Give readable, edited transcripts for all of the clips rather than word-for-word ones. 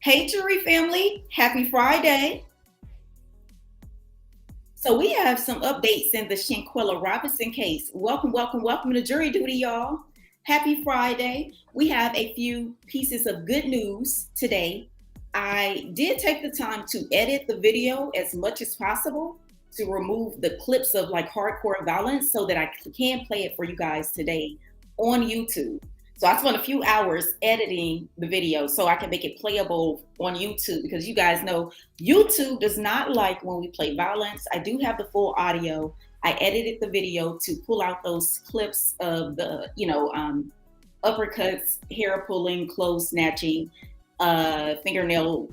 Hey, jury family, happy Friday. So we have some updates in the Shanquella Robinson case. Welcome to jury duty, y'all. Happy Friday. We have a few pieces of good news today. I did take the time to edit the video as much as possible to remove the clips of like hardcore violence so that I can play it for you guys today on YouTube. So I spent a few hours editing the video so I can make it playable on YouTube because you guys know YouTube does not like when we play violence. I do have the full audio. I edited the video to pull out those clips of the, uppercuts, hair pulling, clothes snatching, fingernail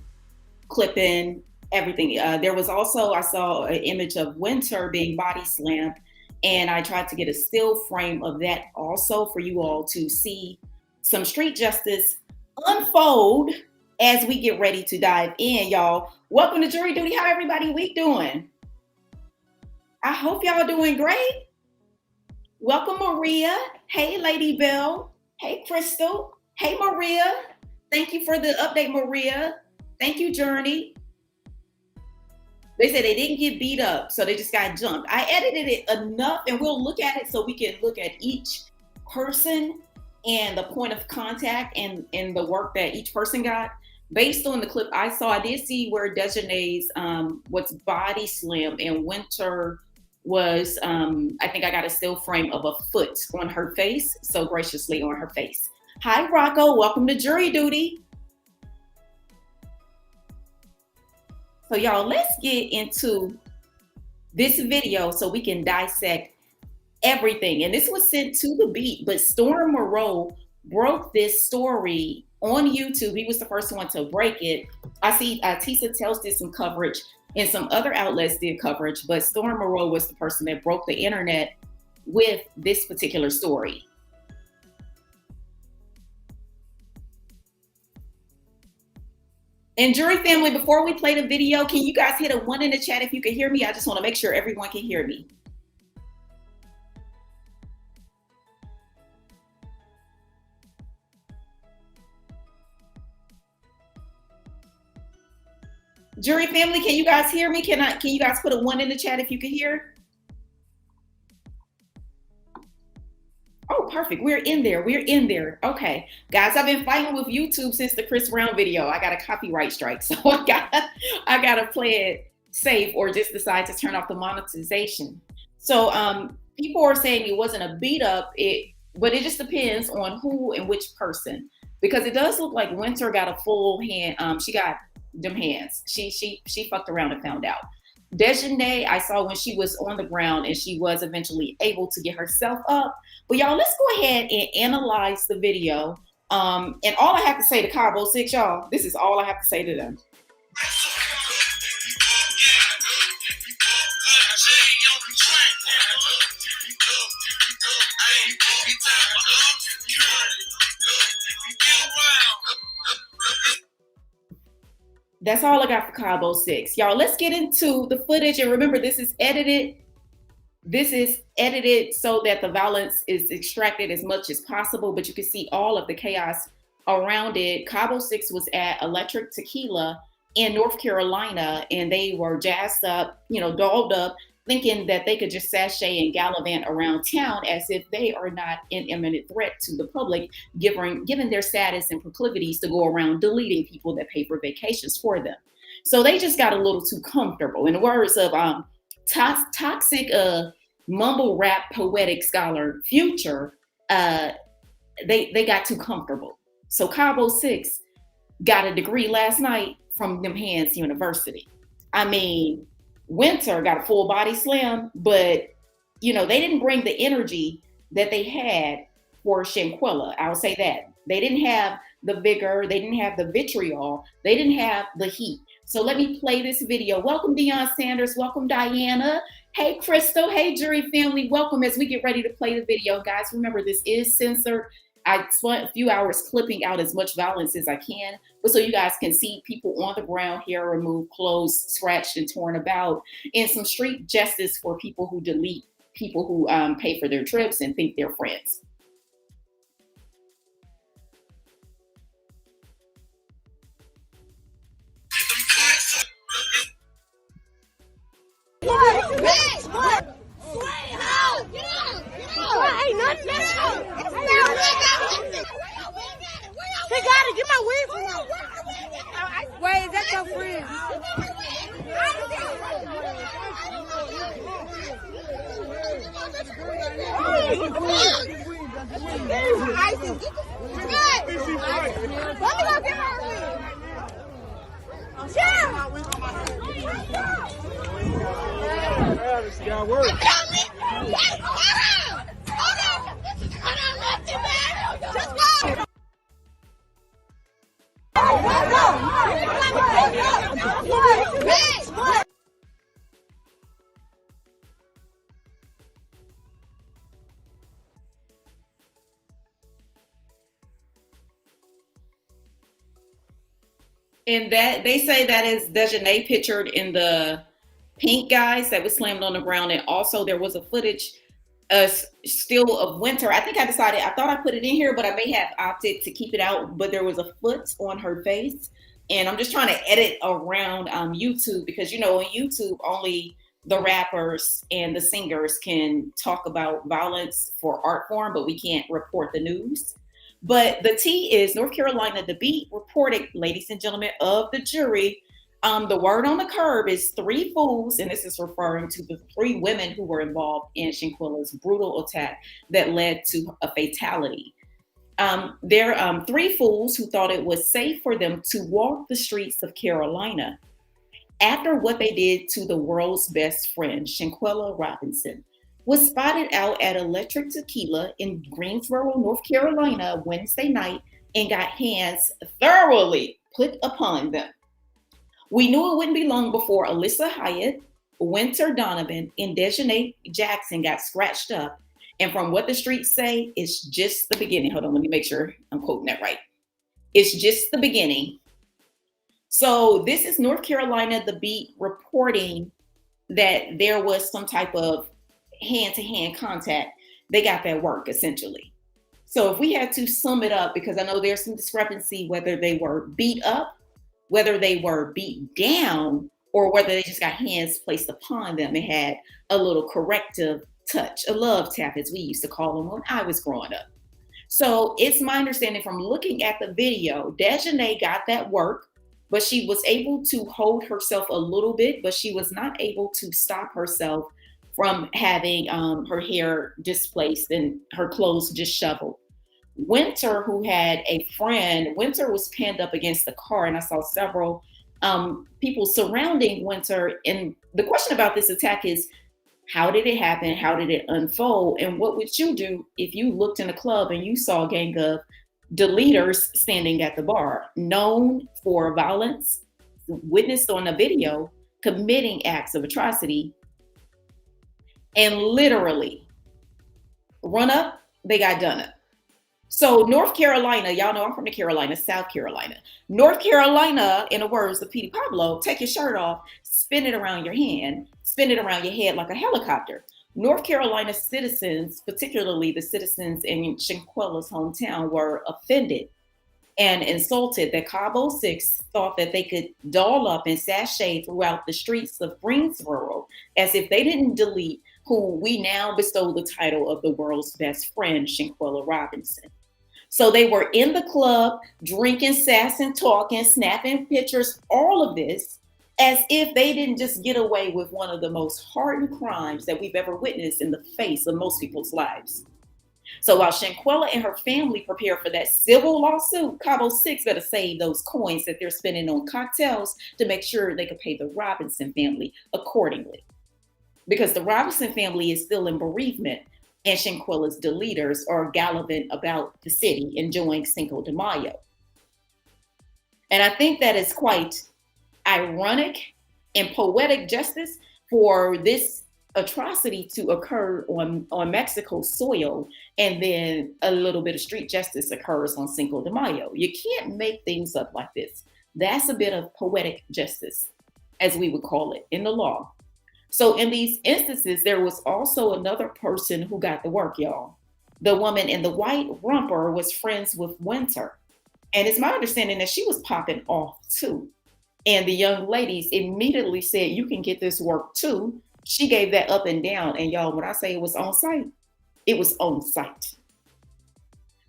clipping, everything. There was also, I saw an image of Winter being body slammed, and I tried to get a still frame of that also for you all to see some street justice unfold as we get ready to dive in, y'all. Welcome to Jury Duty. How everybody week doing? I hope y'all doing great. Welcome, Maria. Hey, Lady Bell. Hey, Crystal. Hey, Maria. Thank you for the update, Maria. Thank you, Journey. They said they didn't get beat up, so they just got jumped. I edited it enough, and we'll look at it so we can look at each person and the point of contact and the work that each person got. Based on the clip I saw, I did see where Dejanay's was body slammed and Winter was, I think I got a still frame of a foot on her face, so graciously on her face. Hi, Rocco. Welcome to Jury Duty. So y'all, let's get into this video so we can dissect everything. And this was sent to the beat, but Storm Moreau broke this story on YouTube. He was the first one to break it. I see Tisa Tells did some coverage and some other outlets did coverage, but Storm Moreau was the person that broke the internet with this particular story. And jury family, before we play the video, can you guys hit a 1 in the chat if you can hear me? I just want to make sure everyone can hear me. Jury family, can you guys hear me? Can you guys put a 1 in the chat if you can hear? Oh, perfect. We're in there. Okay. Guys, I've been fighting with YouTube since the Chris Brown video. I got a copyright strike, so I gotta play it safe or just decide to turn off the monetization. So people are saying it wasn't a beat up, but it just depends on who and which person. Because it does look like Winter got a full hand, she got them hands. She fucked around and found out. Dejanay, I saw when she was on the ground and she was eventually able to get herself up. But y'all, let's go ahead and analyze the video. And all I have to say to Cabo 6, y'all, this is all I have to say to them. That's all I got for Cabo 6. Y'all, let's get into the footage. And remember, this is edited. This is edited so that the violence is extracted as much as possible, but you can see all of the chaos around it. Cabo 6 was at Electric Tequila in North Carolina, and they were jazzed up, dolled up, thinking that they could just sashay and gallivant around town as if they are not an imminent threat to the public, given their status and proclivities to go around deleting people that pay for vacations for them. So they just got a little too comfortable. In the words of toxic mumble rap poetic scholar Future, they got too comfortable. So Cabo 6 got a degree last night from Them Hands University. I mean, Winter got a full body slam, but they didn't bring the energy that they had for Shanquella. I'll say that. They didn't have the vigor, they didn't have the vitriol, they didn't have the heat. So let me play this video. Welcome, Deion Sanders. Welcome, Diana. Hey, Crystal. Hey, jury family. Welcome as we get ready to play the video. Guys, remember, this is censored. I spent a few hours clipping out as much violence as I can, but so you guys can see people on the ground, hair removed, clothes scratched and torn about, and some street justice for people who delete people who pay for their trips and think they're friends. your friend. Let me go get her a wig. She got work. And that they say that is Dejanay pictured in the pink guys that was slammed on the ground. And also there was a footage still of Winter. I think I thought I put it in here, but I may have opted to keep it out. But there was a foot on her face. And I'm just trying to edit around YouTube because, you know, on YouTube, only the rappers and the singers can talk about violence for art form, but we can't report the news. But the T is North Carolina. The Beat reported, ladies and gentlemen of the jury, the word on the curb is 3 fools, and this is referring to the 3 women who were involved in Shanquella's brutal attack that led to a fatality. There are 3 fools who thought it was safe for them to walk the streets of Carolina after what they did to the world's best friend, Shanquella Robinson, was spotted out at Electric Tequila in Greensboro, North Carolina, Wednesday night and got hands thoroughly put upon them. We knew it wouldn't be long before Alyssa Hyatt, Winter Donovan, and Dejanay Jackson got scratched up. And from what the streets say, it's just the beginning. Hold on, let me make sure I'm quoting that right. It's just the beginning. So this is North Carolina, the Beat reporting that there was some type of hand-to-hand contact. They got that work essentially. So if we had to sum it up, because I know there's some discrepancy whether they were beat up, whether they were beat down, or whether they just got hands placed upon them and had a little corrective touch, a love tap as we used to call them when I was growing up. So it's my understanding from looking at the video, Dejanay got that work, but she was able to hold herself a little bit, but she was not able to stop herself from having her hair displaced and her clothes disheveled. Winter, who had a friend, Winter was pinned up against the car, and I saw several people surrounding Winter. And the question about this attack is, how did it happen? How did it unfold? And what would you do if you looked in a club and you saw a gang of deleters standing at the bar, known for violence, witnessed on a video, committing acts of atrocity, and literally run up, they got done up. So North Carolina, y'all know I'm from the Carolinas, South Carolina. North Carolina, in the words of Petey Pablo, take your shirt off, spin it around your hand, spin it around your head like a helicopter. North Carolina citizens, particularly the citizens in Shanquella's hometown, were offended and insulted that Cabo 6 thought that they could doll up and sashay throughout the streets of Greensboro as if they didn't delete who we now bestow the title of the world's best friend, Shanquella Robinson. So they were in the club, drinking, sassing, talking, snapping pictures, all of this, as if they didn't just get away with one of the most hardened crimes that we've ever witnessed in the face of most people's lives. So while Shanquella and her family prepare for that civil lawsuit, Cabo 6 better save those coins that they're spending on cocktails to make sure they can pay the Robinson family accordingly. Because the Robinson family is still in bereavement, and Shanquella's deleters are gallivanting about the city enjoying Cinco de Mayo. And I think that is quite ironic and poetic justice for this atrocity to occur on Mexico's soil, and then a little bit of street justice occurs on Cinco de Mayo. You can't make things up like this. That's a bit of poetic justice, as we would call it in the law. So in these instances, there was also another person who got the work, y'all. The woman in the white romper was friends with Winter. And it's my understanding that she was popping off too. And the young ladies immediately said, you can get this work too. She gave that up and down. And y'all, when I say it was on site, it was on site.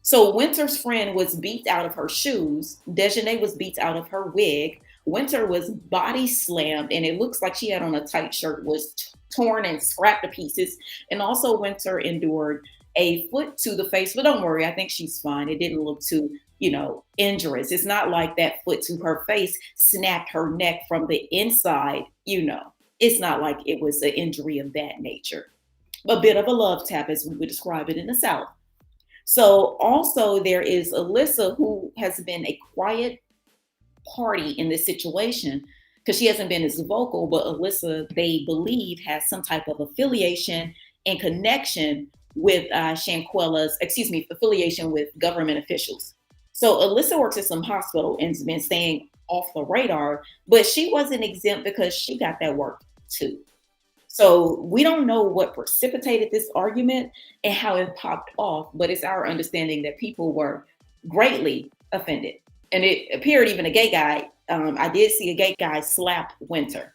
So Winter's friend was beat out of her shoes. Dejanay was beat out of her wig. Winter was body slammed, and it looks like she had on a tight shirt, was torn and scrapped to pieces. And also, Winter endured a foot to the face, but don't worry, I think she's fine. It didn't look too, injurious. It's not like that foot to her face snapped her neck from the inside. It's not like it was an injury of that nature. A bit of a love tap, as we would describe it in the South. So also there is Alyssa, who has been a quiet party in this situation because she hasn't been as vocal, but Alyssa, they believe, has some type of affiliation and connection with affiliation with government officials. So Alyssa works at some hospital and has been staying off the radar, but she wasn't exempt because she got that work too. So we don't know what precipitated this argument and how it popped off, but it's our understanding that people were greatly offended. And it appeared even a gay guy, I did see a gay guy slap Winter.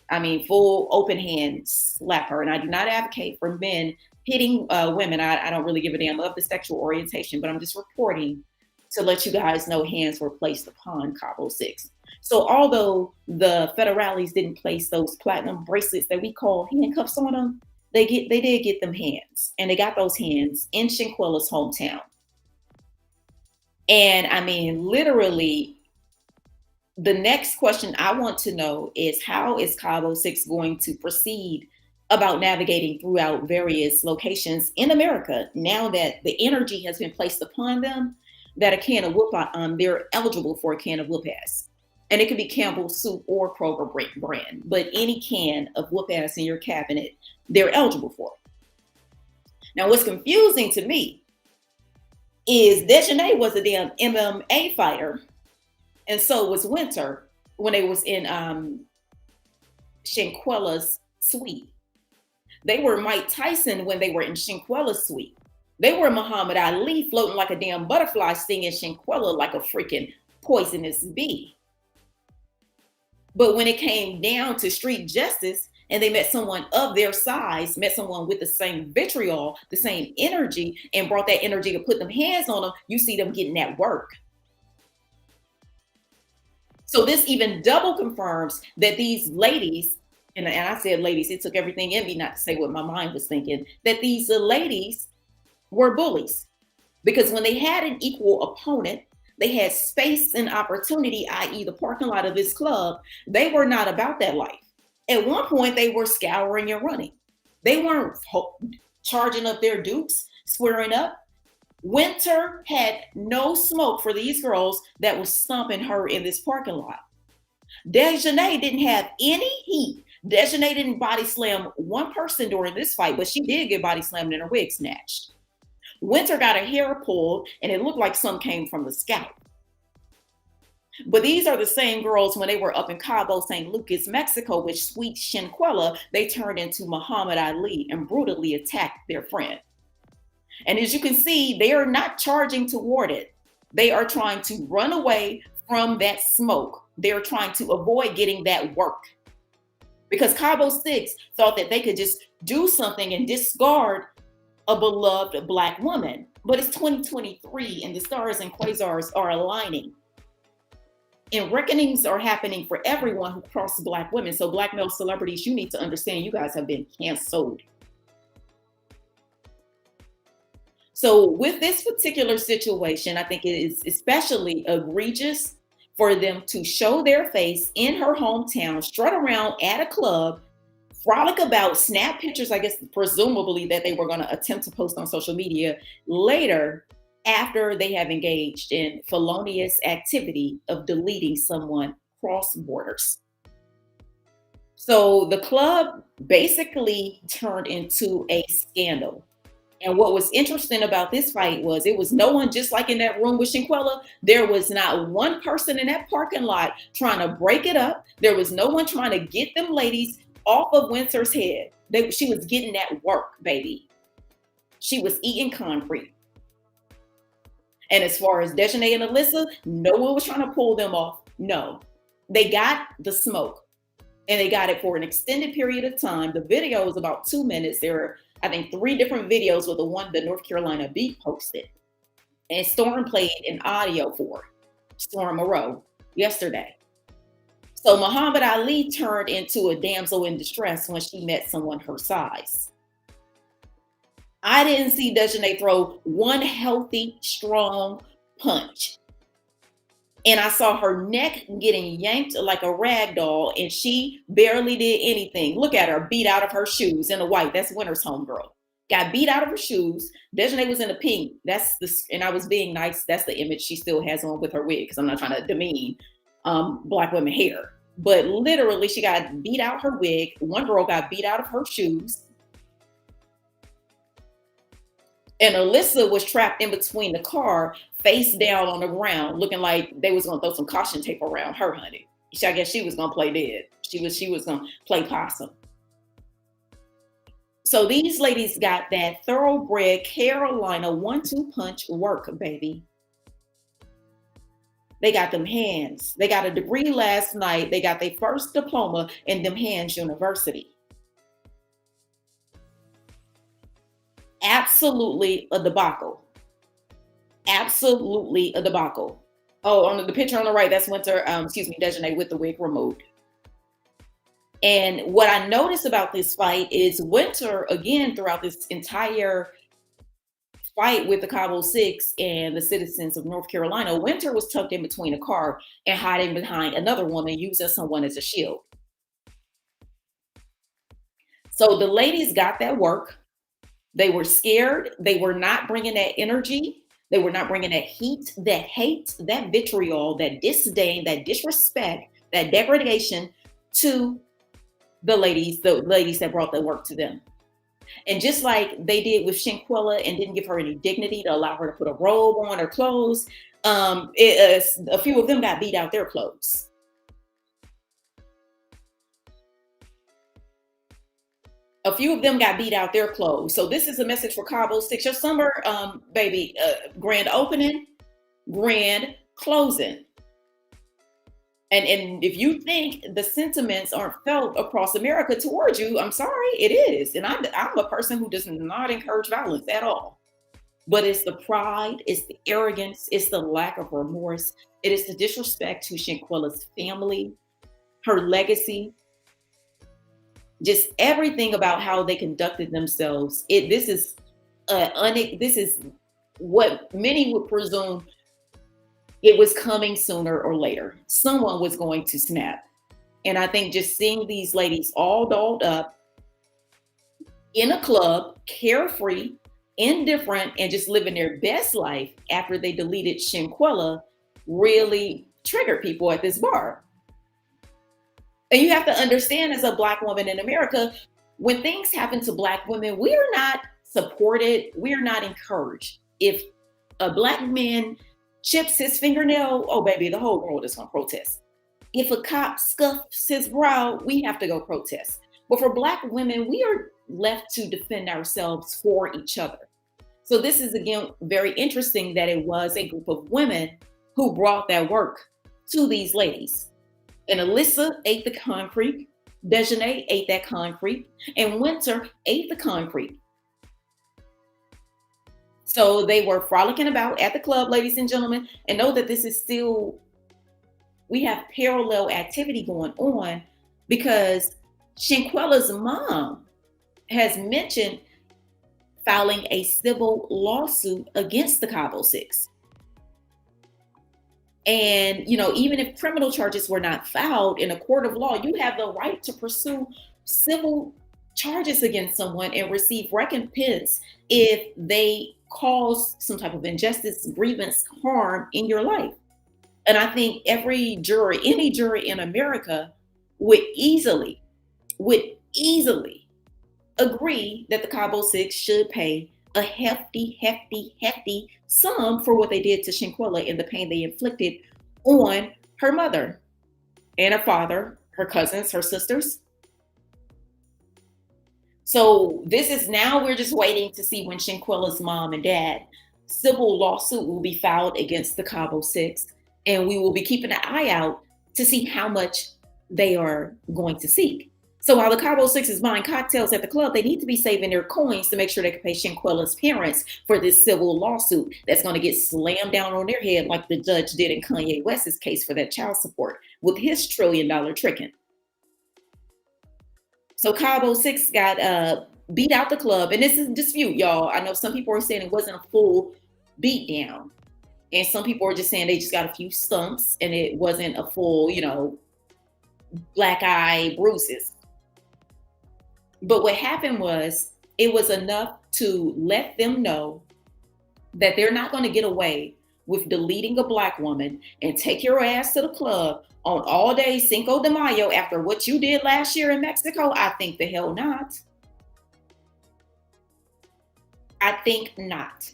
I mean, full open hand slap her. And I do not advocate for men hitting women. I don't really give a damn of the sexual orientation, but I'm just reporting to let you guys know hands were placed upon Cabo 6. So although the federales didn't place those platinum bracelets that we call handcuffs on them, they did get them hands, and they got those hands in Shanquella's hometown. And I mean, literally, the next question I want to know is, how is Cabo 6 going to proceed about navigating throughout various locations in America now that the energy has been placed upon them that a can of whoop, they're eligible for a can of whoop ass. And it could be Campbell's Soup or Kroger brand, but any can of whoop ass in your cabinet, they're eligible for it. Now, what's confusing to me is Dejanay was a damn MMA fighter, and so was Winter when they was in Shanquella's suite. They were Mike Tyson when they were in Shanquella's suite. They were Muhammad Ali floating like a damn butterfly, stinging Shanquella like a freaking poisonous bee. But when it came down to street justice and they met someone of their size, met someone with the same vitriol, the same energy, and brought that energy to put them hands on them, you see them getting that work. So this even double confirms that these ladies, and I said ladies, it took everything in me not to say what my mind was thinking, that these ladies were bullies. Because when they had an equal opponent, they had space and opportunity, i.e. the parking lot of this club, they were not about that life. At one point, they were scouring and running. They weren't charging up their dukes, squaring up. Winter had no smoke for these girls that was stomping her in this parking lot. Dejanay didn't have any heat. Dejanay didn't body slam one person during this fight, but she did get body slammed and her wig snatched. Winter got her hair pulled, and it looked like some came from the scalp. But these are the same girls when they were up in Cabo, St. Lucas, Mexico, with sweet Shanquella, they turned into Muhammad Ali and brutally attacked their friend. And as you can see, they are not charging toward it. They are trying to run away from that smoke. They're trying to avoid getting that work. Because Cabo 6 thought that they could just do something and discard a beloved Black woman. But it's 2023 and the stars and quasars are aligning. And reckonings are happening for everyone who crosses Black women. So Black male celebrities, you need to understand you guys have been canceled. So with this particular situation, I think it is especially egregious for them to show their face in her hometown, strut around at a club, frolic about, snap pictures, I guess, presumably that they were going to attempt to post on social media later after they have engaged in felonious activity of deleting someone cross borders. So the club basically turned into a scandal. And what was interesting about this fight was it was no one, just like in that room with Shanquella, there was not one person in that parking lot trying to break it up. There was no one trying to get them ladies off of Winter's head. She was getting that work, baby. She was eating concrete. And as far as Dejanay and Alyssa, no one was trying to pull them off. No, they got the smoke and they got it for an extended period of time. The video was about 2 minutes. There were, I think, 3 different videos with the one that North Carolina Beat posted. And Storm played an audio for Storm Moreau yesterday. So Muhammad Ali turned into a damsel in distress when she met someone her size. I didn't see Dejanay throw one healthy, strong punch. And I saw her neck getting yanked like a rag doll, and she barely did anything. Look at her, beat out of her shoes in the white. That's Winter's homegirl. Got beat out of her shoes. Dejanay was in the pink. That's the, and I was being nice. That's the image she still has on with her wig, because I'm not trying to demean Black women hair. But literally, she got beat out her wig. One girl got beat out of her shoes. And Alyssa was trapped in between the car, face down on the ground, looking like they was gonna throw some caution tape around her, honey. I guess she was gonna play dead. She was gonna play possum. So these ladies got that thoroughbred Carolina 1-2 punch work, baby. They got them hands. They got a degree last night. They got their first diploma in them hands university. Absolutely a debacle. Absolutely a debacle. Oh, on the picture on the right, that's Winter, Dejanay with the wig removed. And what I noticed about this fight is Winter, again, throughout this entire fight with the Cabo Six and the citizens of North Carolina, Winter was tucked in between a car and hiding behind another woman, using someone as a shield. So the ladies got that work. They were scared. They were not bringing that energy. They were not bringing that heat, that hate, that vitriol, that disdain, that disrespect, that degradation to the ladies that brought that work to them. And just like they did with Shanquella and didn't give her any dignity to allow her to put a robe on her clothes, a few of them got beat out their clothes. A few of them got beat out their clothes. So this is a message for Cabo Six. Your summer, baby, grand opening, grand closing. And if you think the sentiments aren't felt across America towards you, I'm sorry, it is. And I'm a person who does not encourage violence at all. But it's the pride, it's the arrogance, it's the lack of remorse. It is the disrespect to Shanquella's family, her legacy, just everything about how they conducted themselves. This is what many would presume it was coming sooner or later. Someone was going to snap. And I think just seeing these ladies all dolled up in a club, carefree, indifferent, and just living their best life after they deleted Shanquella really triggered people at this bar. And you have to understand, as a Black woman in America, when things happen to Black women, we are not supported, we are not encouraged. If a Black man chips his fingernail, oh baby, the whole world is gonna protest. If a cop scuffs his brow, we have to go protest. But for Black women, we are left to defend ourselves for each other. So this is, again, very interesting that it was a group of women who brought that work to these ladies. And Alyssa ate the concrete, Dejanay ate that concrete, and Winter ate the concrete. So they were frolicking about at the club, ladies and gentlemen, and know that this is still, we have parallel activity going on, because Shanquella's mom has mentioned filing a civil lawsuit against the Cabo Six. And, even if criminal charges were not filed in a court of law, you have the right to pursue civil charges against someone and receive recompense if they cause some type of injustice, grievance, harm in your life. And I think any jury in America would easily agree that the Cabo Six should pay a hefty sum for what they did to Shanquella and the pain they inflicted on her mother and her father, her cousins, her sisters. So this is, now we're just waiting to see when Shanquella's mom and dad civil lawsuit will be filed against the Cabo Six, and we will be keeping an eye out to see how much they are going to seek. So while the Cabo Six is buying cocktails at the club, they need to be saving their coins to make sure they can pay Shanquella's parents for this civil lawsuit that's going to get slammed down on their head like the judge did in Kanye West's case for that child support with his $1 trillion tricking. So Cabo Six got beat out the club, and this is a dispute, y'all. I know some people are saying it wasn't a full beat down, and some people are just saying they just got a few stumps and it wasn't a full, black eye bruises. But what happened was it was enough to let them know that they're not going to get away with deleting a black woman and take your ass to the club on all day Cinco de Mayo after what you did last year in Mexico. I think the hell not. I think not.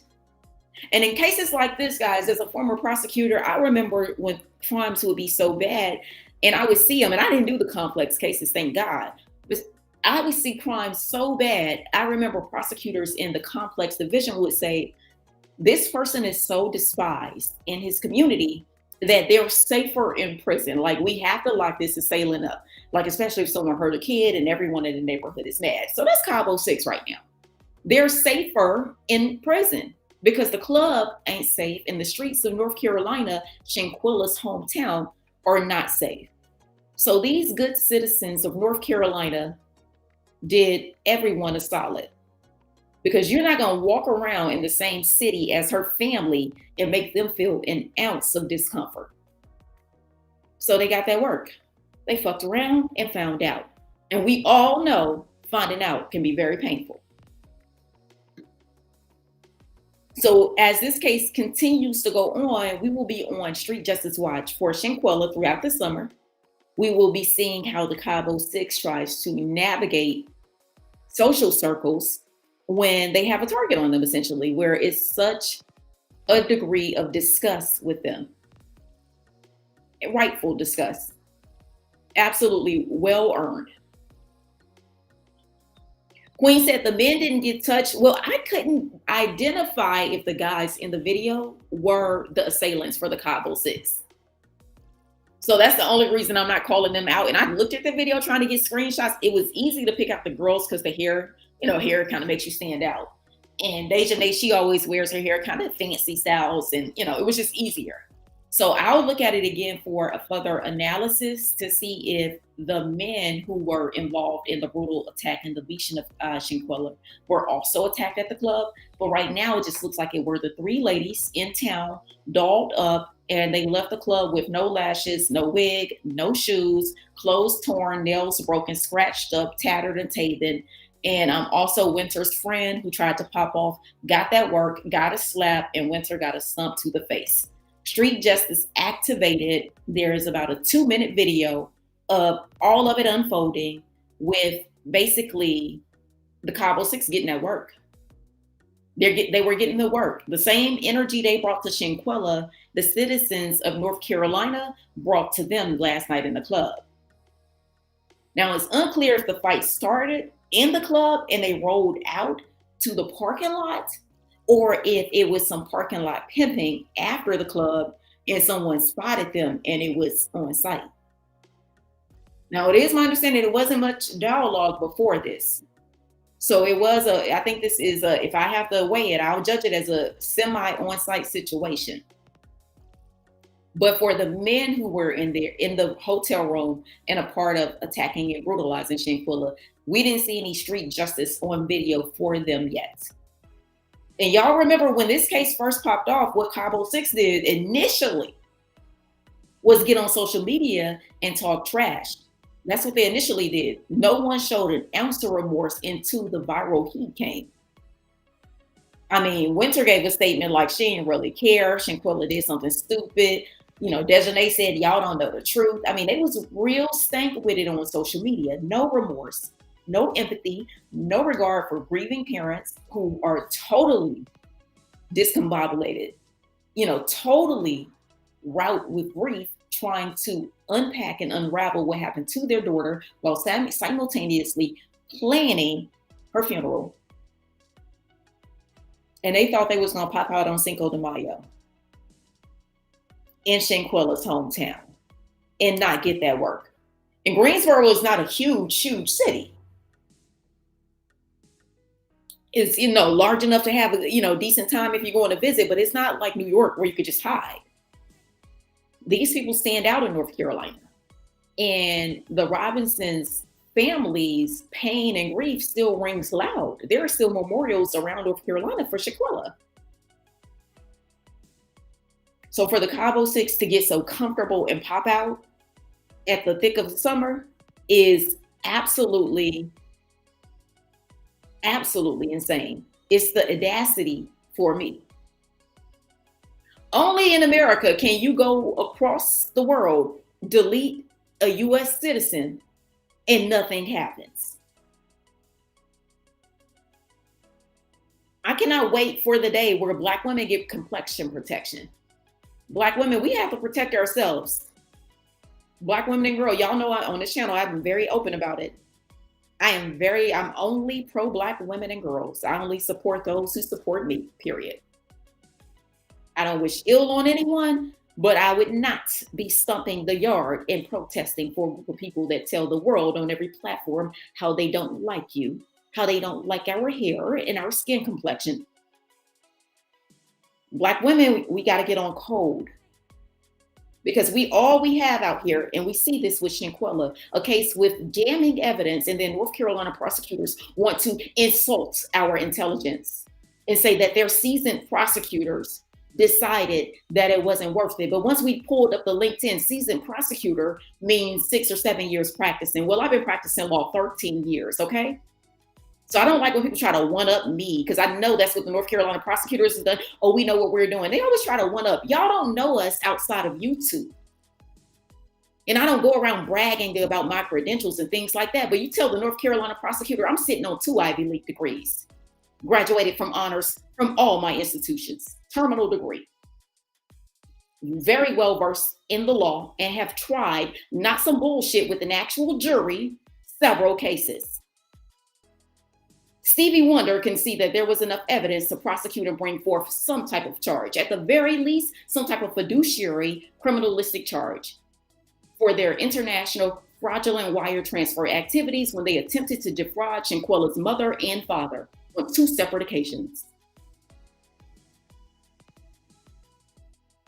And in cases like this, guys, as a former prosecutor, I remember when crimes would be so bad and I would see them, and I didn't do the complex cases, thank God. But I would see crimes so bad. I remember prosecutors in the complex division would say, this person is so despised in his community that they're safer in prison. Like, we have to lock this assailant up. Like, especially if someone hurt a kid and everyone in the neighborhood is mad. So that's Cabo Six right now. They're safer in prison because the club ain't safe and the streets of North Carolina, Shanquella's hometown, are not safe. So these good citizens of North Carolina did everyone a solid, because you're not going to walk around in the same city as her family and make them feel an ounce of discomfort. So they got that work. They fucked around and found out. And we all know finding out can be very painful. So as this case continues to go on, we will be on Street Justice Watch for Shanquella throughout the summer. We will be seeing how the Cabo Six tries to navigate social circles when they have a target on them, essentially, where it's such a degree of disgust with them. Rightful disgust. Absolutely well earned. Queen said the men didn't get touched. Well, I couldn't identify if the guys in the video were the assailants for the Cabo Six. So that's the only reason I'm not calling them out. And I looked at the video trying to get screenshots. It was easy to pick out the girls because the hair, hair kind of makes you stand out. And Deja, she always wears her hair kind of fancy styles. And, it was just easier. So I'll look at it again for a further analysis to see if the men who were involved in the brutal attack and deletion of Shanquella were also attacked at the club. But right now, it just looks like it were the three ladies in town, dolled up, and they left the club with no lashes, no wig, no shoes, clothes torn, nails broken, scratched up, tattered and taken. And also Winter's friend who tried to pop off got that work, got a slap, and Winter got a stump to the face. Street Justice activated. There is about a 2-minute video of all of it unfolding with basically the Cabo Six getting that work. They were getting the work. The same energy they brought to Shanquella, the citizens of North Carolina brought to them last night in the club. Now, it's unclear if the fight started in the club and they rolled out to the parking lot, or if it was some parking lot pimping after the club and someone spotted them and it was on site. Now, it is my understanding it wasn't much dialogue before this. So it was I think this is if I have to weigh it, I'll judge it as a semi-on-site situation. But for the men who were in the hotel room and a part of attacking and brutalizing Shanquella, we didn't see any street justice on video for them yet. And y'all remember when this case first popped off, what Cabo Six did initially was get on social media and talk trash. That's what they initially did. No one showed an ounce of remorse until the viral heat came. I mean, Winter gave a statement like she didn't really care. Shanquella did something stupid. Dejanay said, y'all don't know the truth. I mean, they was real stank with it on social media. No remorse, no empathy, no regard for grieving parents who are totally discombobulated, totally rout with grief, trying to unpack and unravel what happened to their daughter while simultaneously planning her funeral. And they thought they was going to pop out on Cinco de Mayo in Shanquella's hometown and not get that work. And Greensboro is not a huge city. It's, large enough to have, decent time if you're going to visit, but it's not like New York where you could just hide. These people stand out in North Carolina. And the Robinsons' family's pain and grief still rings loud. There are still memorials around North Carolina for Shanquella. So for the Cabo Six to get so comfortable and pop out at the thick of the summer is absolutely insane. It's the audacity for me. Only in America can you go across the world, delete a US citizen, and nothing happens. I cannot wait for the day where Black women get complexion protection. Black women, we have to protect ourselves. Black women and girls, y'all know on this channel, I've been very open about it. I'm only pro Black women and girls. I only support those who support me, period. I don't wish ill on anyone, but I would not be stumping the yard and protesting for people that tell the world on every platform how they don't like you, how they don't like our hair and our skin complexion. Black women, we got to get on code. Because all we have out here, and we see this with Shanquella, a case with damning evidence, and then North Carolina prosecutors want to insult our intelligence and say that their seasoned prosecutors decided that it wasn't worth it. But once we pulled up the LinkedIn, seasoned prosecutor means 6 or 7 years practicing. Well, I've been practicing law 13 years, okay? So I don't like when people try to one-up me, because I know that's what the North Carolina prosecutors have done. Oh, we know what we're doing. They always try to one-up. Y'all don't know us outside of YouTube. And I don't go around bragging about my credentials and things like that. But you tell the North Carolina prosecutor, I'm sitting on 2 Ivy League degrees, graduated from honors from all my institutions, terminal degree. Very well versed in the law and have tried, not some bullshit with an actual jury, several cases. Stevie Wonder can see that there was enough evidence to prosecute and bring forth some type of charge, at the very least, some type of fiduciary criminalistic charge for their international fraudulent wire transfer activities when they attempted to defraud Shanquella's mother and father on 2 separate occasions.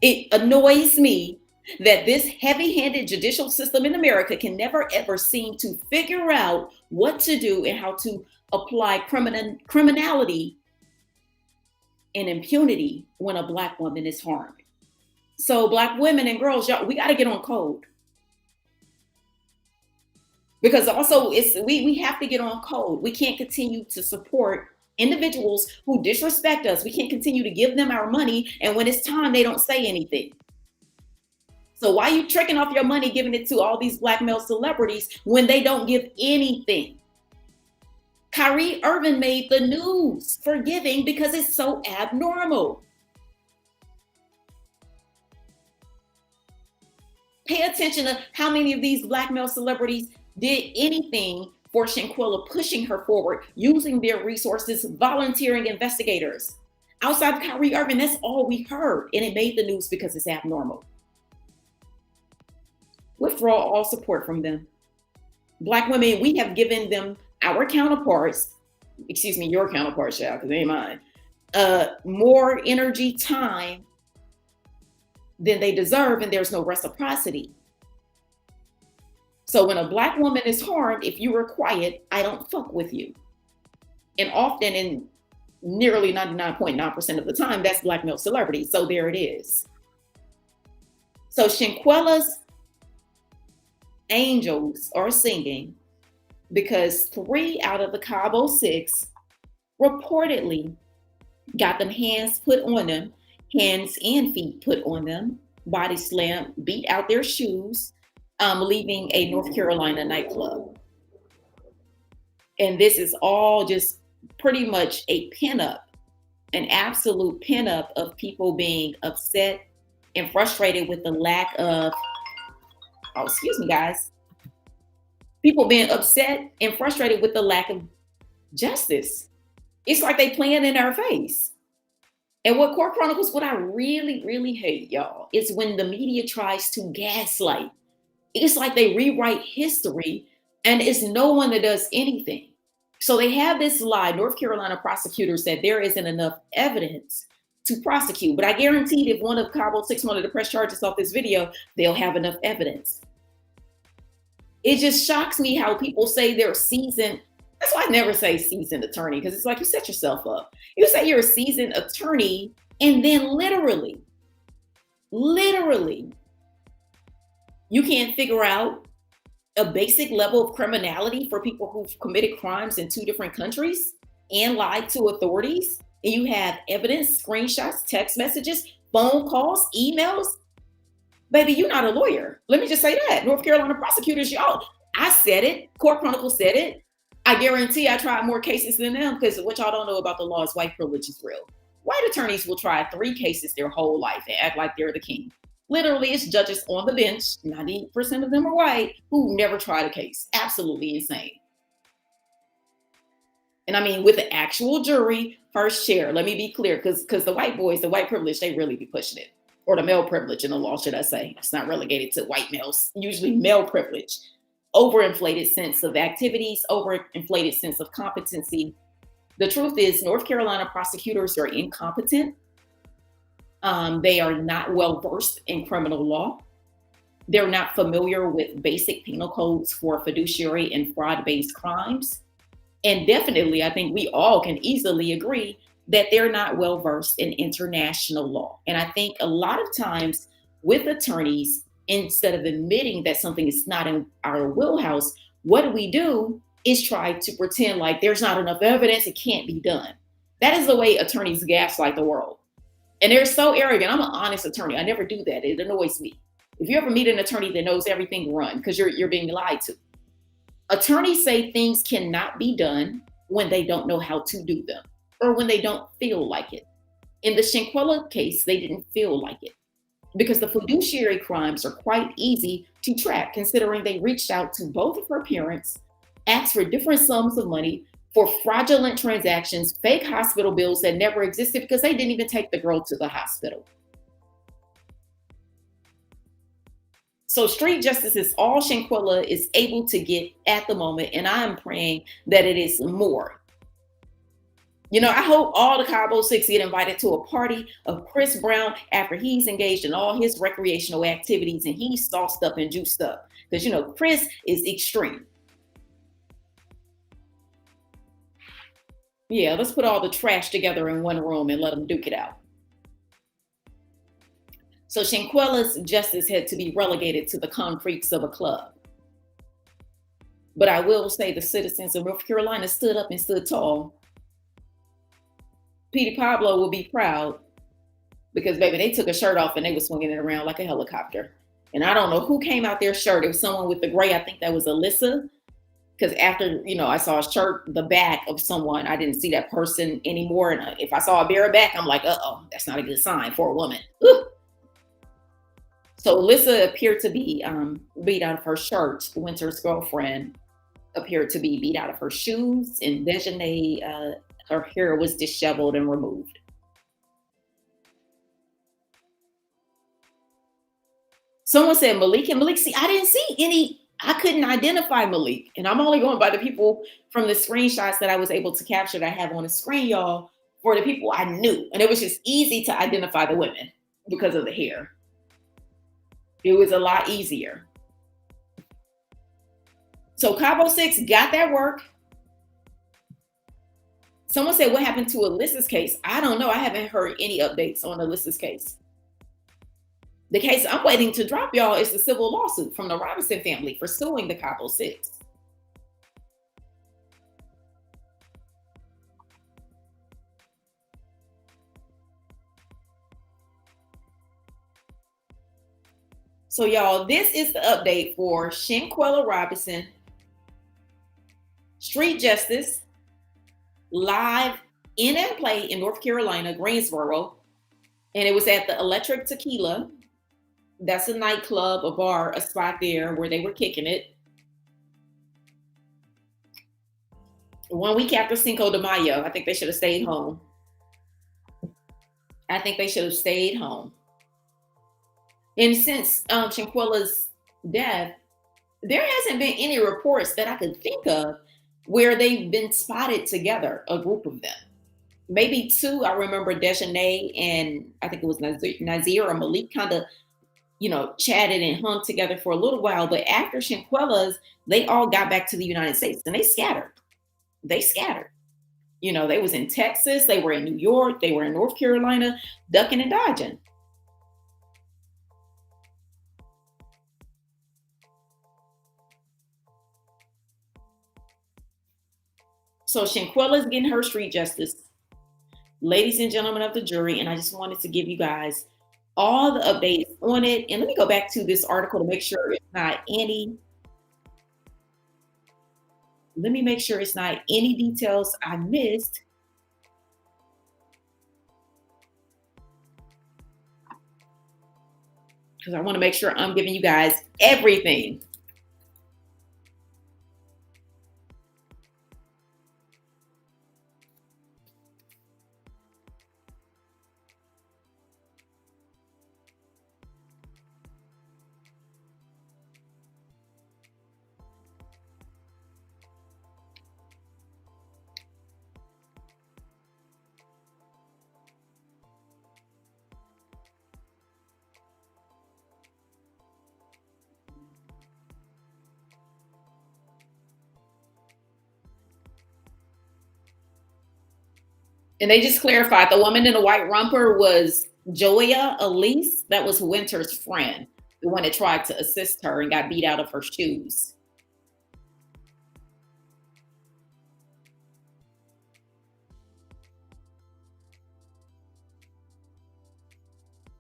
It annoys me that this heavy-handed judicial system in America can never ever seem to figure out what to do and how to apply criminality and impunity when a Black woman is harmed. So Black women and girls, y'all, we got to get on code. Because also we have to get on code. We can't continue to support individuals who disrespect us. We can't continue to give them our money, and when it's time, they don't say anything. So why are you tricking off your money, giving it to all these Black male celebrities when they don't give anything? Kyrie Irving made the news for giving because it's so abnormal. Pay attention to how many of these Black male celebrities did anything for Shanquella, pushing her forward, using their resources, volunteering investigators. Outside of Kyrie Irving, that's all we heard, and it made the news because it's abnormal. Withdraw all support from them. Black women, we have given them our counterparts, your counterparts, y'all, because they ain't mine, more energy, time than they deserve, and there's no reciprocity. So when a Black woman is harmed, if you were quiet, I don't fuck with you. And often, in nearly 99.9% of the time, that's Black male celebrities. So there it is. So Shanquella's angels are singing because 3 out of the Cabo 6 reportedly got them hands put on them, hands and feet put on them, body slam, beat out their shoes, leaving a North Carolina nightclub. And this is all just pretty much a pinup, an absolute pinup of people being upset and frustrated with the lack of, people being upset and frustrated with the lack of justice. It's like they playing in our face. And what Kourt Chronicles, what I really, really hate, y'all, is when the media tries to gaslight It's like they rewrite history and it's no one that does anything. So they have this lie. North Carolina prosecutors said there isn't enough evidence to prosecute. But I guaranteed if one of Cabo 6 wanted to press charges off this video, they'll have enough evidence. It just shocks me how people say they're seasoned. That's why I never say seasoned attorney, because it's like you set yourself up. You say you're a seasoned attorney, and then literally, you can't figure out a basic level of criminality for people who've committed crimes in 2 different countries and lied to authorities. And you have evidence, screenshots, text messages, phone calls, emails. Baby, you're not a lawyer. Let me just say that. North Carolina prosecutors, y'all, I said it. Court Chronicles said it. I guarantee I tried more cases than them, because what y'all don't know about the law is white privilege is real. White attorneys will try 3 cases their whole life and act like they're the king. Literally, it's judges on the bench, 90% of them are white, who never tried a case. Absolutely insane. And I mean, with the actual jury, first chair, let me be clear, because the white boys, the white privilege, they really be pushing it. Or the male privilege in the law, should I say. It's not relegated to white males, usually male privilege. Overinflated sense of activities, overinflated sense of competency. The truth is, North Carolina prosecutors are incompetent. They are not well versed in criminal law. They're not familiar with basic penal codes for fiduciary and fraud-based crimes. And definitely, I think we all can easily agree that they're not well versed in international law. And I think a lot of times with attorneys, instead of admitting that something is not in our wheelhouse, what we do is try to pretend like there's not enough evidence, it can't be done. That is the way attorneys gaslight the world. And they're so arrogant. I'm an honest attorney. I never do that. It annoys me. If you ever meet an attorney that knows everything, run, because you're being lied to. Attorneys say things cannot be done when they don't know how to do them, or when they don't feel like it. In the Shanquella case, they didn't feel like it, because the fiduciary crimes are quite easy to track, considering they reached out to both of her parents, asked for different sums of money for fraudulent transactions, fake hospital bills that never existed, because they didn't even take the girl to the hospital. So street justice is all Shanquella is able to get at the moment, and I am praying that it is more. You know, I hope all the Cabo 6 get invited to a party of Chris Brown after he's engaged in all his recreational activities and he's sauced up and juiced up. Because, you know, Chris is extreme. Yeah, let's put all the trash together in one room and let them duke it out. So Shanquella's justice had to be relegated to the concretes of a club. But I will say the citizens of North Carolina stood up and stood tall. Petey Pablo will be proud, because, baby, they took a shirt off and they were swinging it around like a helicopter. And I don't know who came out their shirt. It was someone with the gray. I think that was Alyssa. Because after, you know, I saw a shirt, the back of someone, I didn't see that person anymore. And if I saw a bare back, I'm like, uh-oh, that's not a good sign for a woman. Ooh. So Alyssa appeared to be beat out of her shirt. Winter's girlfriend appeared to be beat out of her shoes. And Dejanay, her hair was disheveled and removed. Someone said Malik, and Malik, see, I didn't see any. I couldn't identify Malik. And I'm only going by the people from the screenshots that I was able to capture that I have on the screen, y'all, for the people I knew. And it was just easy to identify the women because of the hair. It was a lot easier. So Cabo 6 got that work. Someone said, what happened to Alyssa's case? I don't know. I haven't heard any updates on Alyssa's case. The case I'm waiting to drop, y'all, is the civil lawsuit from the Robinson family for suing the Cabo 6. So, y'all, this is the update for Shanquella Robinson. Street justice, live in and play in North Carolina, Greensboro. And it was at the Electric Tequila. That's a nightclub, a bar, a spot there where they were kicking it. 1 week after Cinco de Mayo. I think they should have stayed home. And since Shanquella's death, there hasn't been any reports that I could think of where they've been spotted together, a group of them. Maybe two. I remember Dejanay and I think it was Nazir or Malik kind of, chatted and hung together for a little while. But after Shanquella's, they all got back to the United States and they scattered. They scattered. They was in Texas, they were in New York, they were in North Carolina, ducking and dodging. So Shanquella's getting her street justice, ladies and gentlemen of the jury, and I just wanted to give you guys all the updates on it. And let me go back to this article to make sure it's not any. Let me make sure it's not any details I missed. Because I want to make sure I'm giving you guys everything. And they just clarified the woman in the white romper was Joya Elise. That was Winter's friend, the one that tried to assist her and got beat out of her shoes.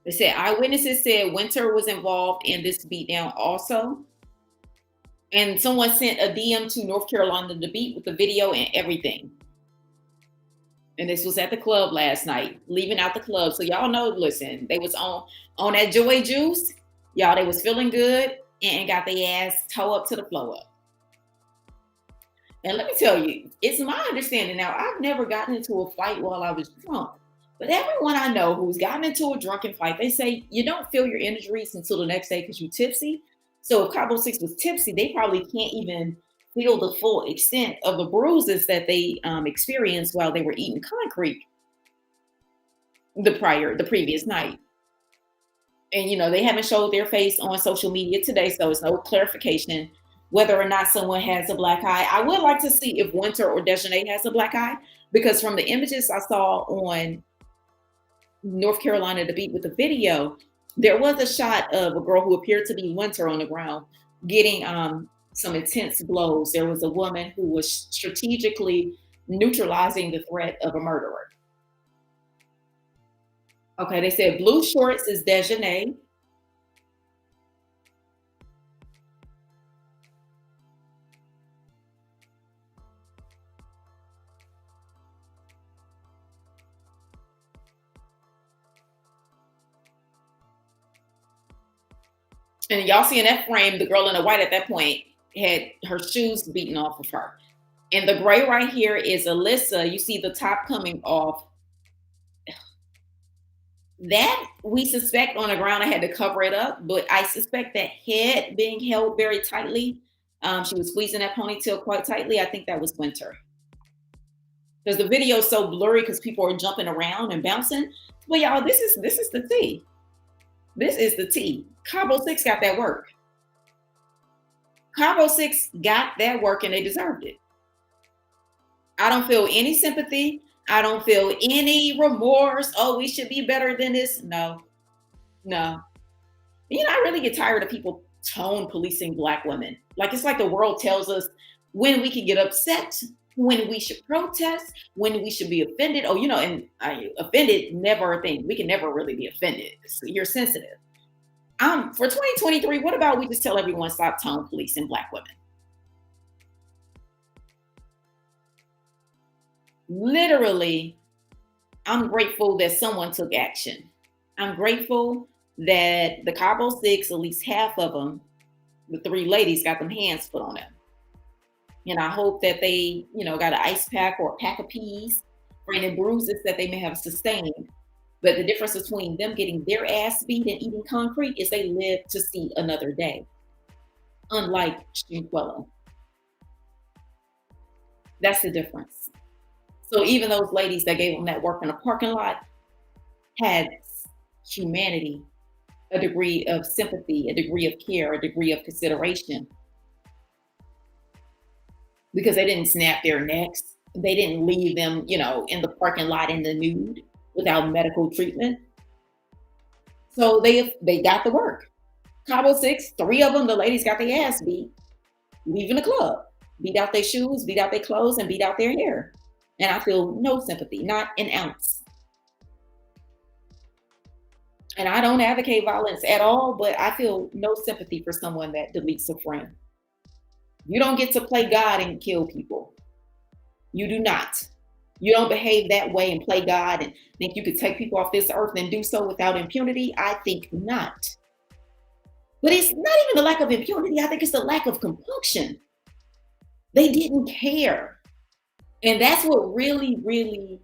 They said eyewitnesses said Winter was involved in this beatdown also. And someone sent a DM to North Carolina to beat with the video and everything. And this was at the club last night, leaving out the club. So y'all know, listen, they was on that joy juice. Y'all, they was feeling good and got their ass toe up to the floor up. And let me tell you, it's my understanding now, I've never gotten into a fight while I was drunk. But everyone I know who's gotten into a drunken fight, they say you don't feel your injuries until the next day because you're tipsy. So if Cabo 6 was tipsy, they probably can't even feel the full extent of the bruises that they experienced while they were eating concrete the previous night. And they haven't showed their face on social media today, so it's no clarification whether or not someone has a black eye. I would like to see if Winter or Dejanay has a black eye, because from the images I saw on North Carolina to beat with the video, there was a shot of a girl who appeared to be Winter on the ground getting some intense blows. There was a woman who was strategically neutralizing the threat of a murderer. Okay, they said blue shorts is Dejanay. And y'all see in that frame, the girl in the white at that point had her shoes beaten off of her. And the gray right here is Alyssa. You see the top coming off. That we suspect on the ground, I had to cover it up, but I suspect that head being held very tightly. She was squeezing that ponytail quite tightly. I think that was Winter. Because the video is so blurry because people are jumping around and bouncing. But y'all, this is the tea. This is the tea. Cabo 6 got that work. Cabo 6 got that work and they deserved it. I don't feel any sympathy. I don't feel any remorse. Oh, we should be better than this. No. I really get tired of people tone policing Black women. Like, it's like the world tells us when we can get upset, when we should protest, when we should be offended. Oh, offended, never a thing. We can never really be offended. So you're sensitive. For 2023, what about we just tell everyone stop tone policing Black women? Literally, I'm grateful that someone took action. I'm grateful that the Cabo 6, at least half of them, the 3 ladies, got them hands put on them. And I hope that they, got an ice pack or a pack of peas for any bruises that they may have sustained. But the difference between them getting their ass beat and eating concrete is they live to see another day. unlike Shanquella. That's the difference. So even those ladies that gave them that work in a parking lot had humanity, a degree of sympathy, a degree of care, a degree of consideration, because they didn't snap their necks. They didn't leave them, in the parking lot in the nude without medical treatment. So they got the work. Cabo 6, 3 of them, the ladies got their ass beat, leaving the club, beat out their shoes, beat out their clothes, and beat out their hair. And I feel no sympathy, not an ounce. And I don't advocate violence at all, but I feel no sympathy for someone that deletes a friend. You don't get to play God and kill people. You do not. You don't behave that way and play God and think you could take people off this earth and do so without impunity. I think not. But it's not even the lack of impunity. I think it's the lack of compunction. They didn't care. And that's what really, really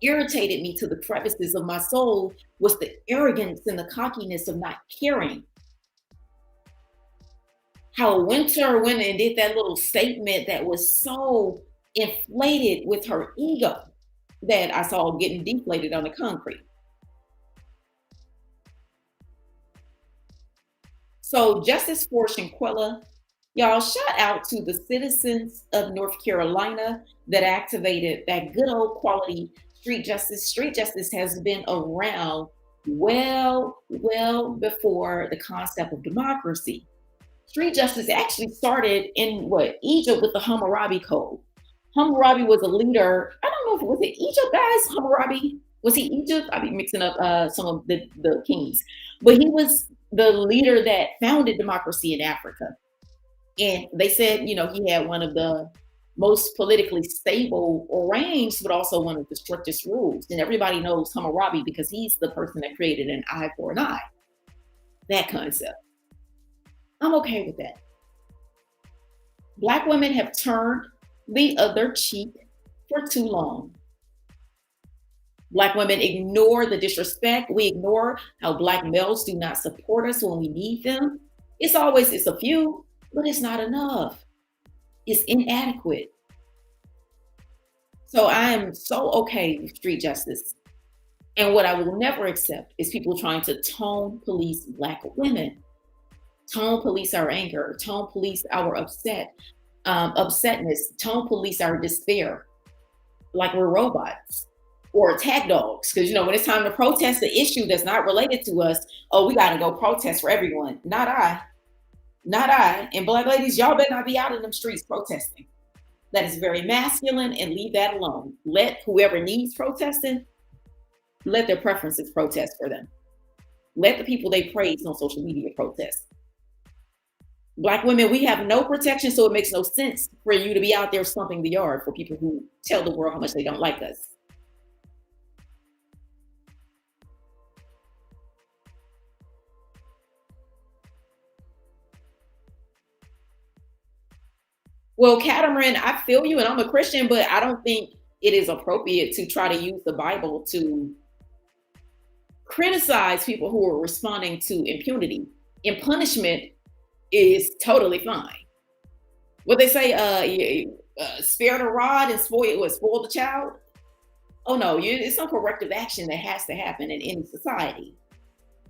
irritated me to the crevices of my soul, was the arrogance and the cockiness of not caring. How Winter went and did that little statement that was so inflated with her ego that I saw getting deflated on the concrete. So justice for Shanquella. Y'all, shout out to the citizens of North Carolina that activated that good old quality street justice. Street justice has been around well before the concept of democracy. Street justice actually started in Egypt with the Hammurabi Code. Hammurabi was a leader. I don't know if was it Egypt, guys. Hammurabi, was he Egypt? I'll be mixing up some of the kings, but he was the leader that founded democracy in Africa. And they said, he had one of the most politically stable reigns, but also one of the strictest rules. And everybody knows Hammurabi because he's the person that created an eye for an eye. That concept. I'm okay with that. Black women have turned the other cheek for too long. Black women ignore the disrespect. We ignore how Black males do not support us when we need them. It's a few, but it's not enough. It's inadequate. So I am so okay with street justice. And what I will never accept is people trying to tone police Black women, tone police our anger, tone police our upsetness, tone police our despair, like we're robots or attack dogs. Because when it's time to protest the issue that's not related to us, we got to go protest for everyone. Not I. And Black ladies, y'all better not be out in them streets protesting. That is very masculine, and leave that alone. Let whoever needs protesting, let their preferences protest for them. Let the people they praise on social media protest. Black women, we have no protection, so it makes no sense for you to be out there stomping the yard for people who tell the world how much they don't like us. Well, Catamaran, I feel you, and I'm a Christian, but I don't think it is appropriate to try to use the Bible to criticize people who are responding to impunity. And punishment is totally fine. What they say, spare the rod and spoil the child. Oh no, it's some corrective action that has to happen in any society.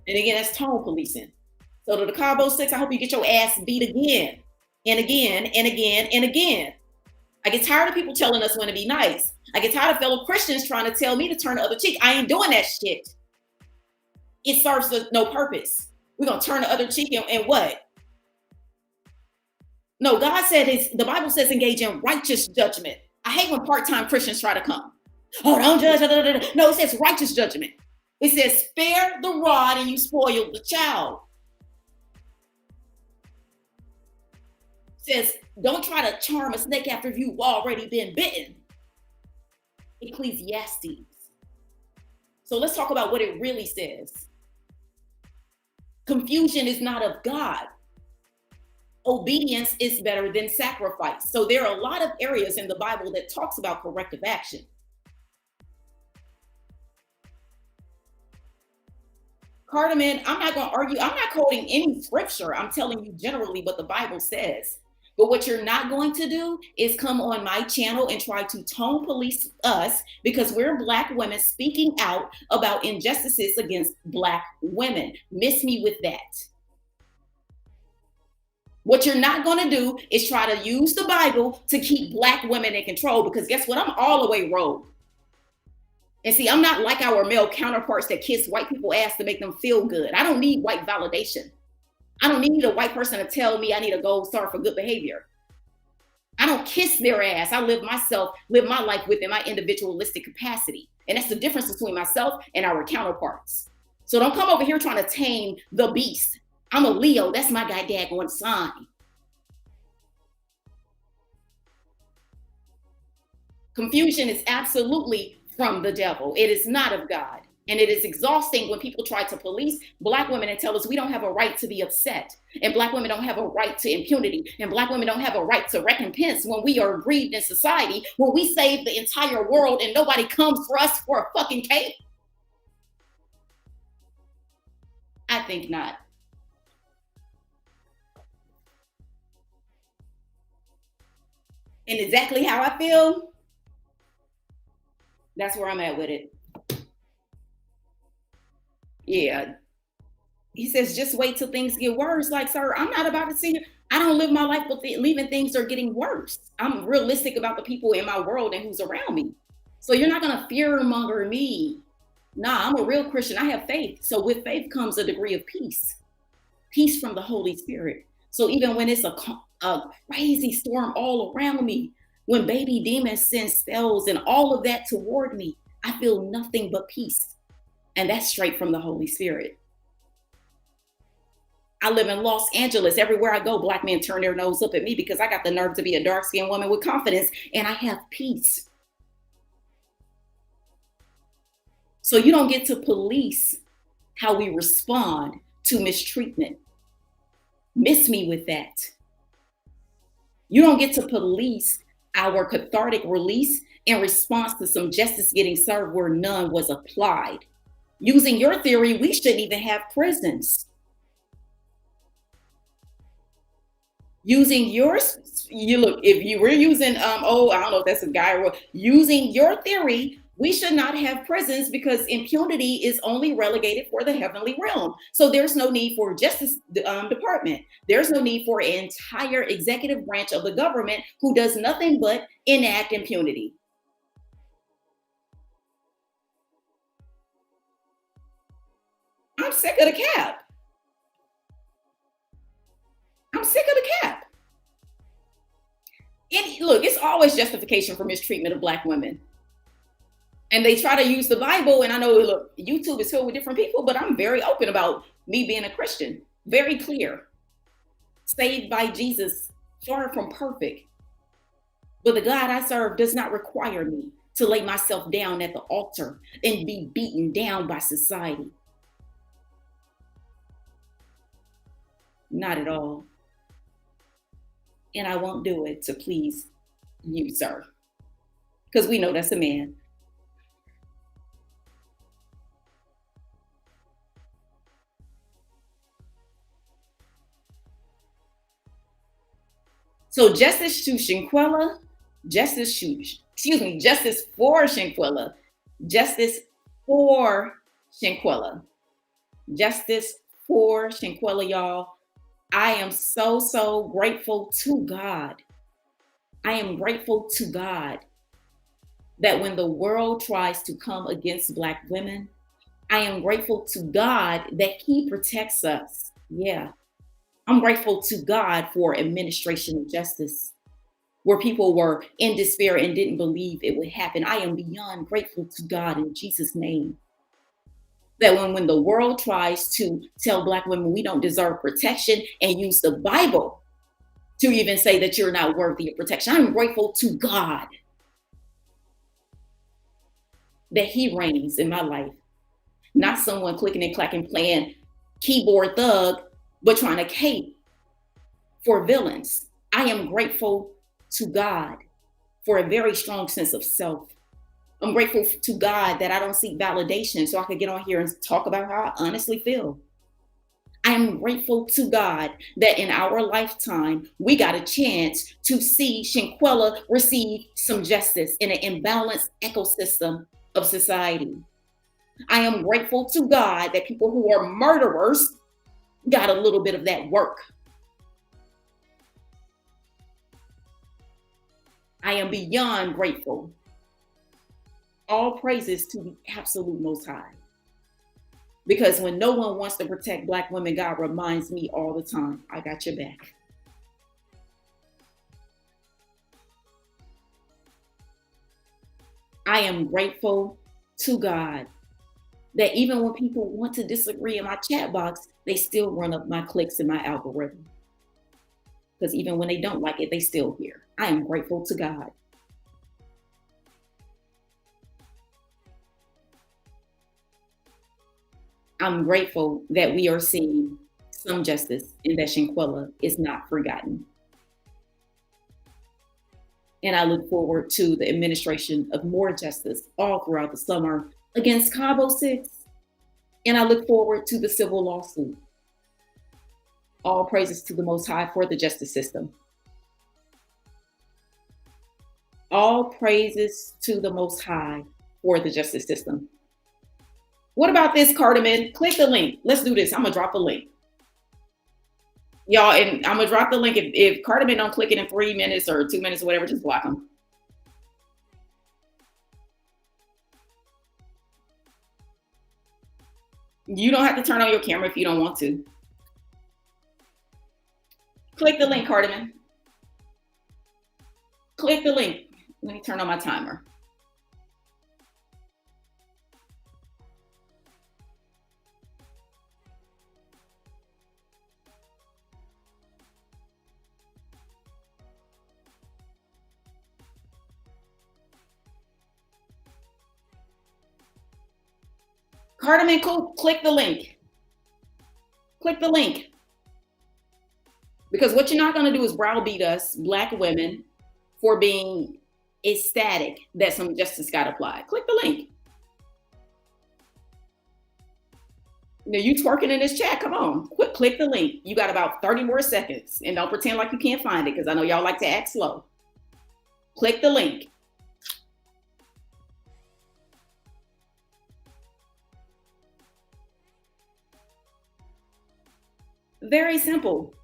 And again, that's tone policing. So to the Cabo 6, I hope you get your ass beat again and again and again and again. I get tired of people telling us when to be nice. I get tired of fellow Christians trying to tell me to turn the other cheek. I ain't doing that shit. It serves no purpose. We're going to turn the other cheek and what? No, God said the Bible says engage in righteous judgment. I hate when part-time Christians try to come. Oh, don't judge. No, it says righteous judgment. It says spare the rod and you spoil the child. It says don't try to charm a snake after you've already been bitten. Ecclesiastes. So let's talk about what it really says. Confusion is not of God. Obedience is better than sacrifice. So there are a lot of areas in the Bible that talks about corrective action. Cardamom, I'm not going to argue. I'm not quoting any scripture. I'm telling you generally what the Bible says. But what you're not going to do is come on my channel and try to tone police us because we're Black women speaking out about injustices against Black women. Miss me with that. What you're not going to do is try to use the Bible to keep Black women in control, because guess what? I'm all the way rogue. And see, I'm not like our male counterparts that kiss white people ass to make them feel good. I don't need white validation. I don't need a white person to tell me I need a gold star for good behavior. I don't kiss their ass. I live my life within my individualistic capacity. And that's the difference between myself and our counterparts. So don't come over here trying to tame the beast. I'm a Leo. That's my daggone sign. Confusion is absolutely from the devil. It is not of God. And it is exhausting when people try to police Black women and tell us we don't have a right to be upset. And Black women don't have a right to impunity. And Black women don't have a right to recompense when we are aggrieved in society, when we save the entire world and nobody comes for us for a fucking cake. I think not. And exactly how I feel, that's where I'm at with it. Yeah. He says, just wait till things get worse. Like, sir, I'm not about to see, I don't live my life believing things are getting worse. I'm realistic about the people in my world and who's around me. So you're not going to fearmonger me. Nah, I'm a real Christian. I have faith. So with faith comes a degree of peace. Peace from the Holy Spirit. So even when it's a crazy storm all around me, when baby demons send spells and all of that toward me, I feel nothing but peace. And that's straight from the Holy Spirit. I live in Los Angeles. Everywhere I go, Black men turn their nose up at me because I got the nerve to be a dark-skinned woman with confidence, and I have peace. So you don't get to police how we respond to mistreatment. Miss me with that. You don't get to police our cathartic release in response to some justice getting served where none was applied. Using your theory, we shouldn't even have prisons. Using yours, if you were using, I don't know if that's a guy or using your theory, we should not have prisons because impunity is only relegated for the heavenly realm. So there's no need for Justice Department. There's no need for an entire executive branch of the government who does nothing but enact impunity. I'm sick of the cap. I'm sick of the cap. And look, it's always justification for mistreatment of Black women. And they try to use the Bible. And I know, look, YouTube is filled with different people, but I'm very open about me being a Christian. Very clear. Saved by Jesus, far from perfect. But the God I serve does not require me to lay myself down at the altar and be beaten down by society. Not at all. And I won't do it to please you, sir. Because we know that's a man. So justice for Shanquella, justice for Shanquella, justice for Shanquella, justice for Shanquella, y'all. I am so grateful to God. I am grateful to God that when the world tries to come against Black women, I am grateful to God that He protects us. Yeah. I'm grateful to God for administration of justice, where people were in despair and didn't believe it would happen. I am beyond grateful to God in Jesus' name. That when the world tries to tell Black women we don't deserve protection and use the Bible to even say that you're not worthy of protection, I'm grateful to God that He reigns in my life. Not someone clicking and clacking, playing keyboard thug, but trying to cape for villains. I am grateful to God for a very strong sense of self. I'm grateful to God that I don't seek validation so I could get on here and talk about how I honestly feel. I am grateful to God that in our lifetime, we got a chance to see Shanquella receive some justice in an imbalanced ecosystem of society. I am grateful to God that people who are murderers got a little bit of that work. I am beyond grateful. All praises to the absolute Most High. Because when no one wants to protect Black women, God reminds me all the time, I got your back. I am grateful to God that even when people want to disagree in my chat box, they still run up my clicks in my algorithm. Because even when they don't like it, they still hear. I am grateful to God. I'm grateful that we are seeing some justice and that Shanquella is not forgotten. And I look forward to the administration of more justice all throughout the summer against Cabo 6. And I look forward to the civil lawsuit. All praises to the Most High for the justice system. All praises to the Most High for the justice system. What about this, Cardamom? Click the link. Let's do this. I'm gonna drop a link. Y'all, and I'm gonna drop the link. If Cardamom don't click it in 3 minutes or 2 minutes or whatever, just block them. You don't have to turn on your camera if you don't want to. Click the link, Cardamom. Click the link. Let me turn on my timer. Cardamom, cool. Click the link. Click the link. Because what you're not going to do is browbeat us, Black women, for being ecstatic that some justice got applied. Click the link. Now you twerking in this chat. Come on, click the link. You got about 30 more seconds, and don't pretend like you can't find it because I know y'all like to act slow. Click the link. Very simple.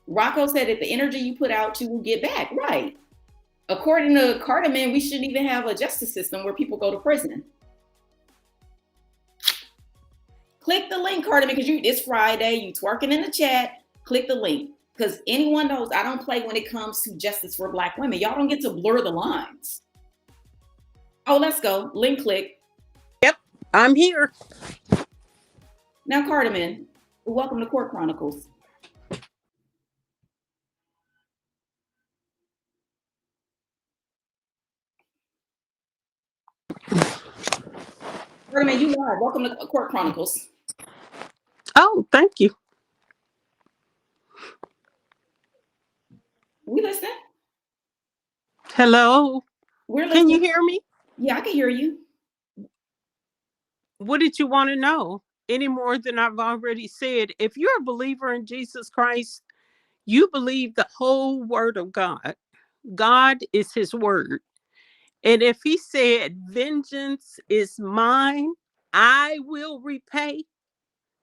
Rocco said that the energy you put out, you will get back. Right. According to Cardamom, we shouldn't even have a justice system where people go to prison. Click the link, Cardamom, because it's Friday. You twerking in the chat. Click the link. Because anyone knows I don't play when it comes to justice for Black women. Y'all don't get to blur the lines. Oh, let's go. Link click. Yep, I'm here. Now, Cardamom, welcome to Kourt Chronicles. Cardamom, you live. Welcome to Kourt Chronicles. Oh, thank you. We listening? Hello. We're listening. Can you hear me? Yeah, I can hear you. What did you want to know? Any more than I've already said? If you're a believer in Jesus Christ, you believe the whole word of God. God is his word. And if he said, vengeance is mine, I will repay,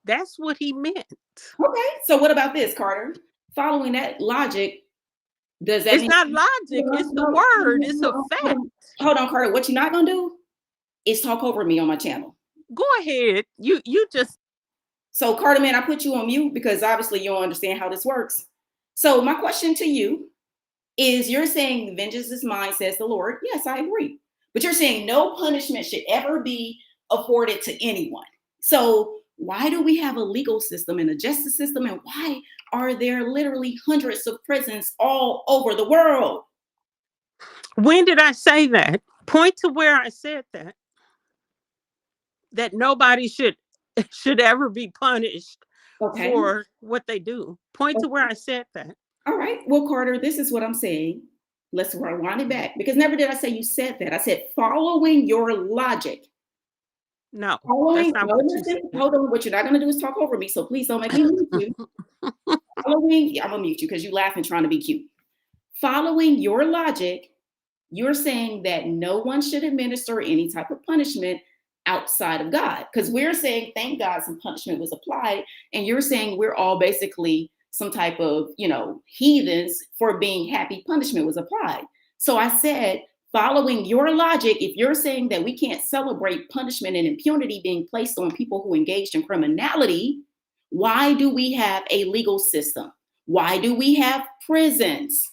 that's what he meant. Okay, so what about this, Carter? Following that logic, does that it's mean not logic, it's the word, it's a fact. Hold on, Carter. What you're not gonna do is talk over me on my channel. Go ahead. You just. So, Carter, man, I put you on mute because obviously you don't understand how this works. So my question to you is, you're saying vengeance is mine, says the Lord. Yes, I agree. But you're saying no punishment should ever be afforded to anyone. So why do we have a legal system and a justice system? And why are there literally hundreds of prisons all over the world? When did I say that? Point to where I said that. That nobody should ever be punished for what they do. Point to where I said that. All right. Well, Carter, this is what I'm saying. let's rewind it back, because never did I say you said that. I said following your logic. No, Following, that's not no, what you listen, said. hold on. What you're not going to do is talk over me. So please don't make me mute you. Following, I'm going to mute you because you laughing trying to be cute. Following your logic, you're saying that no one should administer any type of punishment outside of God. Because we're saying, thank God some punishment was applied. And you're saying we're all basically some type of, heathens for being happy punishment was applied. So I said, following your logic, if you're saying that we can't celebrate punishment and impunity being placed on people who engaged in criminality, why do we have a legal system? Why do we have prisons?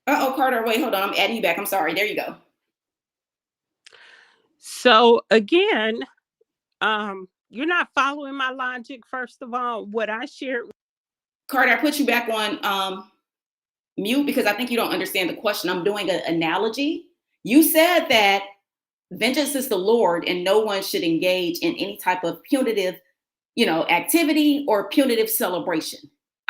Uh-oh, Carter, wait, hold on. I'm adding you back. I'm sorry. There you go. So again, you're not following my logic. First of all, what I shared. Carter, I put you back on mute because I think you don't understand the question. I'm doing an analogy. You said that vengeance is the Lord and no one should engage in any type of punitive, activity or punitive celebration.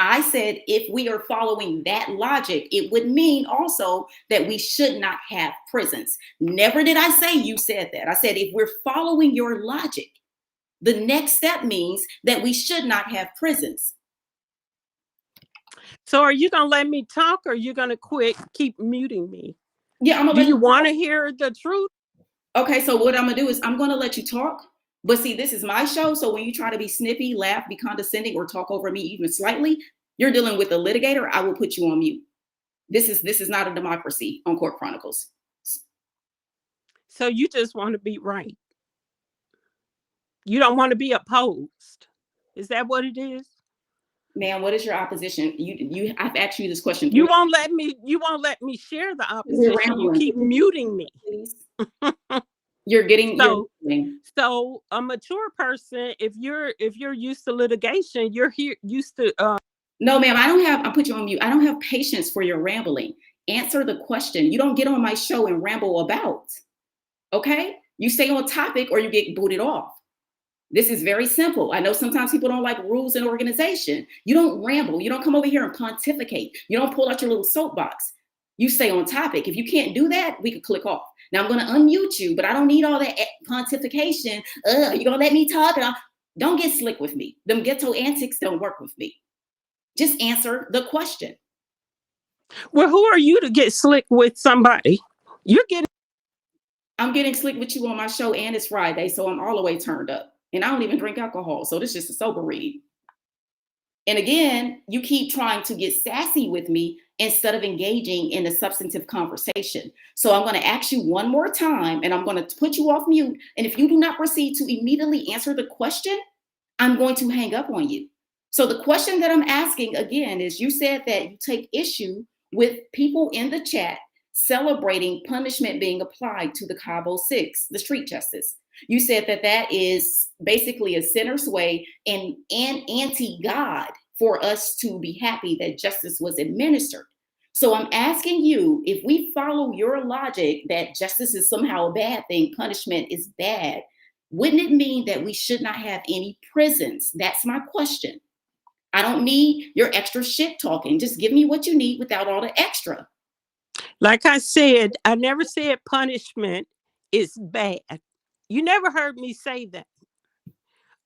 I said, if we are following that logic, it would mean also that we should not have prisons. Never did I say you said that. I said, if we're following your logic, the next step means that we should not have prisons. So are you going to let me talk or are you going to keep muting me? Yeah, I'm gonna Do you want to hear the truth? Okay, so what I'm gonna do is I'm gonna let you talk. But see, this is my show. So when you try to be snippy, laugh, be condescending, or talk over me even slightly, you're dealing with a litigator. I will put you on mute. This is not a democracy on Kourt Chronicles. So you just want to be right. You don't want to be opposed. Is that what it is? Man, what is your opposition? I've asked you this question. You won't let me share the opposition. You keep muting me. You're getting so a mature person, if you're used to litigation, you're used to No, ma'am, I'll put you on mute. I don't have patience for your rambling. Answer the question. You don't get on my show and ramble about. Okay? You stay on topic or you get booted off. This is very simple. I know sometimes people don't like rules and organization. You don't ramble. You don't come over here and pontificate. You don't pull out your little soapbox. You stay on topic. If you can't do that, we could click off. Now I'm going to unmute you, but I don't need all that pontification. You're going to let me talk? Don't get slick with me. Them ghetto antics don't work with me. Just answer the question. Well, who are you to get slick with somebody? I'm getting slick with you on my show, and it's Friday, so I'm all the way turned up. And I don't even drink alcohol, so this is just a sober read. And again, you keep trying to get sassy with me instead of engaging in a substantive conversation. So I'm going to ask you one more time, and I'm going to put you off mute. And if you do not proceed to immediately answer the question, I'm going to hang up on you. So the question that I'm asking again is, you said that you take issue with people in the chat celebrating punishment being applied to the Cabo 6, the street justice. You said that that is basically a sinner's way and anti-God for us to be happy that justice was administered. So I'm asking you, if we follow your logic that justice is somehow a bad thing, punishment is bad, wouldn't it mean that we should not have any prisons? That's my question. I don't need your extra shit talking. Just give me what you need without all the extra. Like I said, I never said punishment is bad. You never heard me say that.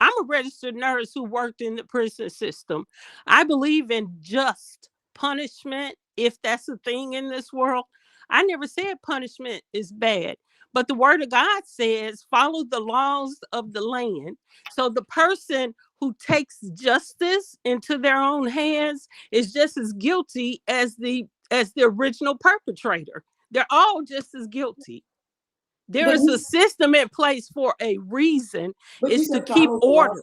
I'm a registered nurse who worked in the prison system. I believe in just punishment, if that's a thing in this world. I never said punishment is bad. But the word of God says, follow the laws of the land. So the person who takes justice into their own hands is just as guilty as the original perpetrator. They're all just as guilty. There is a system in place for a reason. It's to keep order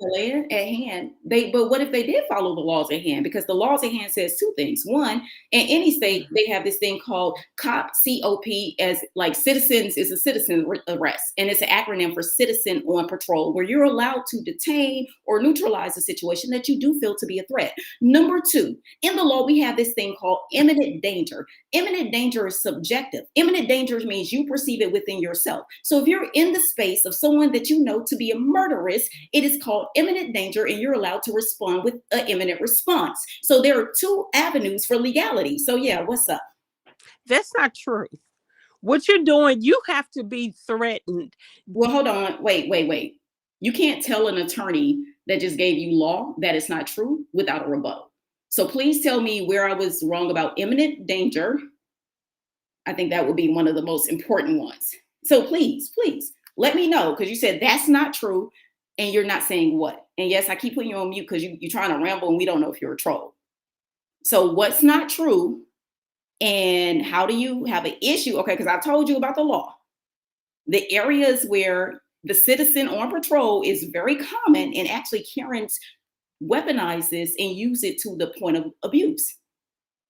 at hand. But what if they did follow the laws at hand? Because the laws at hand says two things. One, in any state, they have this thing called COP, C-O-P, as like citizens is a citizen arrest. And it's an acronym for citizen on patrol, where you're allowed to detain or neutralize a situation that you do feel to be a threat. Number two, in the law, we have this thing called imminent danger. Imminent danger is subjective. Imminent danger means you perceive it within yourself. yourself. So if you're in the space of someone that you know to be a murderess, it is called imminent danger, and you're allowed to respond with an imminent response. So there are two avenues for legality. So yeah, what's up? That's not true. What you're doing, you have to be threatened. Well, hold on. Wait. You can't tell an attorney that just gave you law that it's not true without a rebuttal. So please tell me where I was wrong about imminent danger. I think that would be one of the most important ones. So please let me know, because you said that's not true and you're not saying what. And yes, I keep putting you on mute because you're trying to ramble and we don't know if you're a troll. So what's not true and how do you have an issue? Okay, because I told you about the law. The areas where the citizen on patrol is very common, and actually Karens weaponize this and use it to the point of abuse.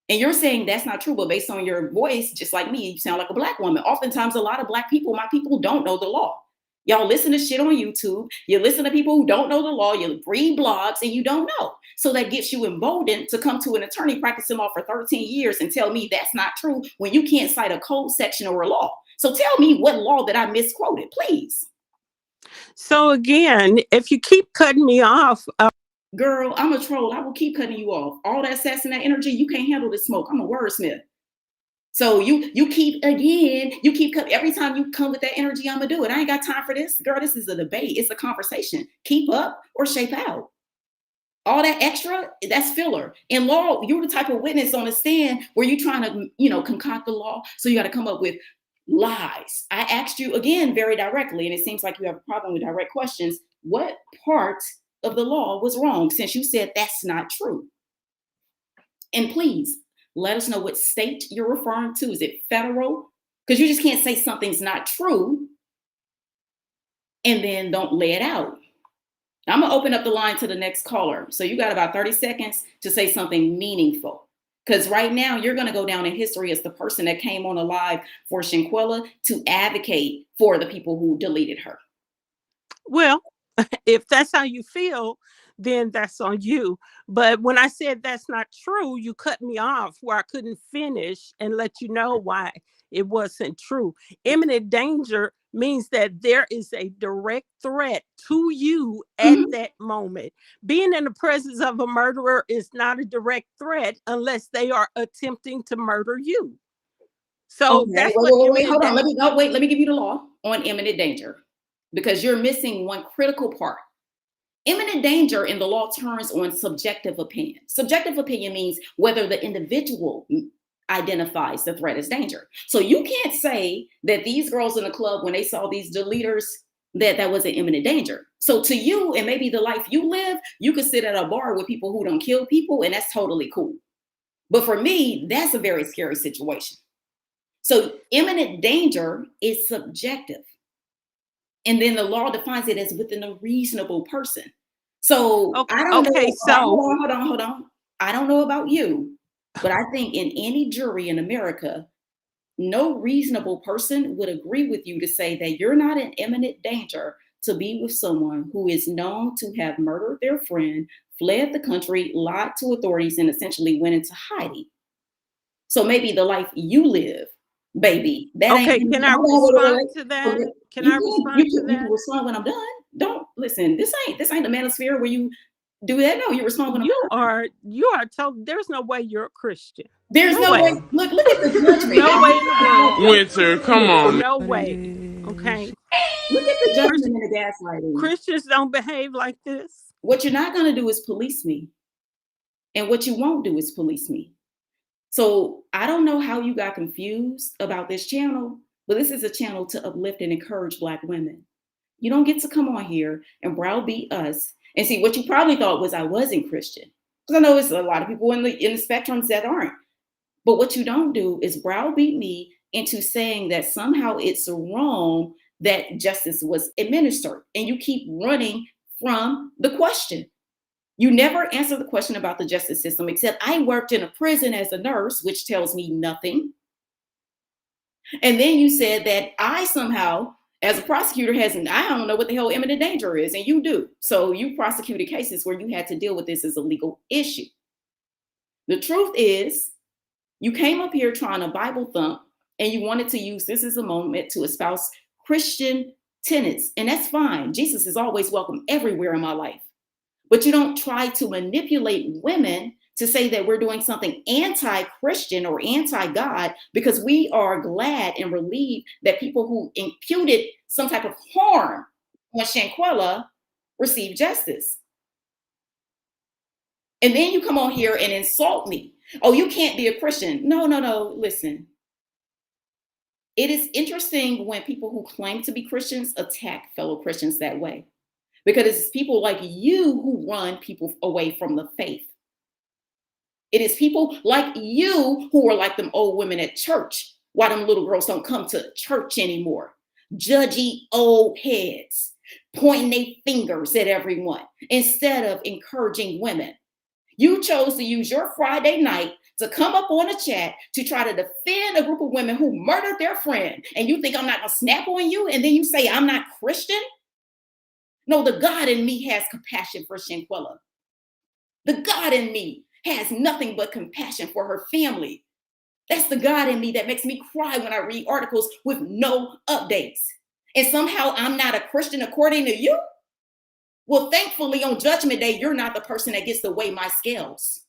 And you're saying that's not true, but based on your voice, just like me, you sound like a Black woman. Oftentimes, a lot of Black people, my people, don't know the law. Y'all listen to shit on YouTube. You listen to people who don't know the law. You read blogs and you don't know. So that gets you emboldened to come to an attorney practicing law for 13 years and tell me that's not true when you can't cite a code section or a law. So tell me what law that I misquoted, please. So again, if you keep cutting me off, girl, I'm a troll. I will keep cutting you off. All that sass and that energy, you can't handle the smoke. I'm a wordsmith. So you keep every time you come with that energy, I'm gonna do it. I ain't got time for this. Girl, this is a debate. It's a conversation. Keep up or shape out. All that extra, that's filler. In law, you're the type of witness on the stand where you're trying to, concoct the law. So you got to come up with lies. I asked you again very directly, and it seems like you have a problem with direct questions. What part of the law was wrong, since you said that's not true? And please let us know what state you're referring to. Is it federal? Because you just can't say something's not true and then don't lay it out. I'm gonna open up the line to the next caller. So you got about 30 seconds to say something meaningful. Because right now you're gonna go down in history as the person that came on alive for Shanquella to advocate for the people who deleted her. Well, if that's how you feel, then that's on you. But when I said that's not true, you cut me off where I couldn't finish and let you know why it wasn't true. Imminent danger means that there is a direct threat to you at that moment. Being in the presence of a murderer is not a direct threat unless they are attempting to murder you. So okay. that's Wait, hold on. Let me give you the law on imminent danger, because you're missing one critical part. Imminent danger in the law turns on subjective opinion. Subjective opinion means whether the individual identifies the threat as danger. So you can't say that these girls in the club, when they saw these deleters, that was an imminent danger. So to you, and maybe the life you live, you could sit at a bar with people who don't kill people, and that's totally cool. But for me, that's a very scary situation. So imminent danger is subjective. And then the law defines it as within a reasonable person. So I don't know. So hold on. I don't know about you, but I think in any jury in America, no reasonable person would agree with you to say that you're not in imminent danger to be with someone who is known to have murdered their friend, fled the country, lied to authorities, and essentially went into hiding. So maybe the life you live, baby, that ain't. Can I respond to that? Can I respond to that? You can respond when I'm done. Don't listen. This ain't the manosphere where you do that. No, you respond when I'm done. You are told there's no way you're a Christian. There's no way. Look at the judgment. No way in the world. Winter, come on. No way. Okay. Look at the judgment and the gaslighting. Christians don't behave like this. What you're not going to do is police me. And what you won't do is police me. So I don't know how you got confused about this channel, but this is a channel to uplift and encourage Black women. You don't get to come on here and browbeat us. And see, what you probably thought was I wasn't Christian. Because I know it's a lot of people in the spectrums that aren't. But what you don't do is browbeat me into saying that somehow it's wrong that justice was administered. And you keep running from the question. You never answer the question about the justice system, except I worked in a prison as a nurse, which tells me nothing. And then you said that I somehow, as a prosecutor, I don't know what the hell imminent danger is, and you do. So you prosecuted cases where you had to deal with this as a legal issue. The truth is, you came up here trying to Bible thump, and you wanted to use this as a moment to espouse Christian tenets, and that's fine. Jesus is always welcome everywhere in my life. But you don't try to manipulate women to say that we're doing something anti-Christian or anti-God, because we are glad and relieved that people who imputed some type of harm on Shanquella receive justice. And then you come on here and insult me. Oh, you can't be a Christian. No, no, no. Listen. It is interesting when people who claim to be Christians attack fellow Christians that way, because it's people like you who run people away from the faith. It is people like you who are like them old women at church. Why them little girls don't come to church anymore? Judgy old heads pointing their fingers at everyone instead of encouraging women. You chose to use your Friday night to come up on a chat to try to defend a group of women who murdered their friend. And you think I'm not going to snap on you? And then you say I'm not Christian? No, the God in me has compassion for Shanquella. The God in me has nothing but compassion for her family. That's the God in me that makes me cry when I read articles with no updates. And somehow I'm not a Christian according to you? Well, thankfully on Judgment Day, you're not the person that gets to weigh my scales.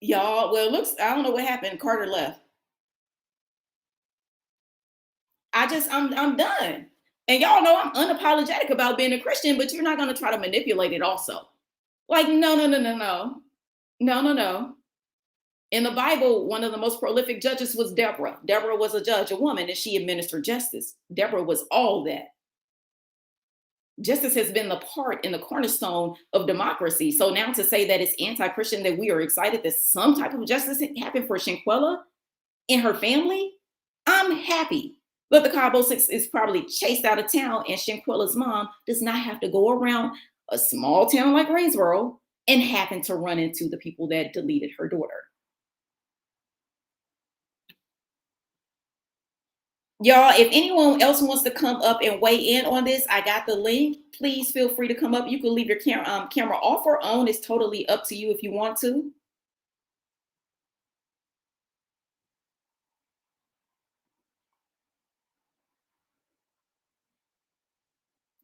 Y'all, well, it looks, I don't know what happened. Carter left. I'm done. And y'all know I'm unapologetic about being a Christian, but you're not going to try to manipulate it also. Like, no, no, no, no, no. No, no, no. In the Bible, one of the most prolific judges was Deborah. Deborah was a judge, a woman, and she administered justice. Deborah was all that. Justice has been the part in the cornerstone of democracy. So now to say that it's anti-Christian, that we are excited that some type of justice happened for Shanquella and her family, I'm happy. But the Cabo 6 is probably chased out of town, and Shanquella's mom does not have to go around a small town like Greensboro and happen to run into the people that deleted her daughter. Y'all, if anyone else wants to come up and weigh in on this, I got the link. Please feel free to come up. You can leave your camera off or on. It's totally up to you if you want to.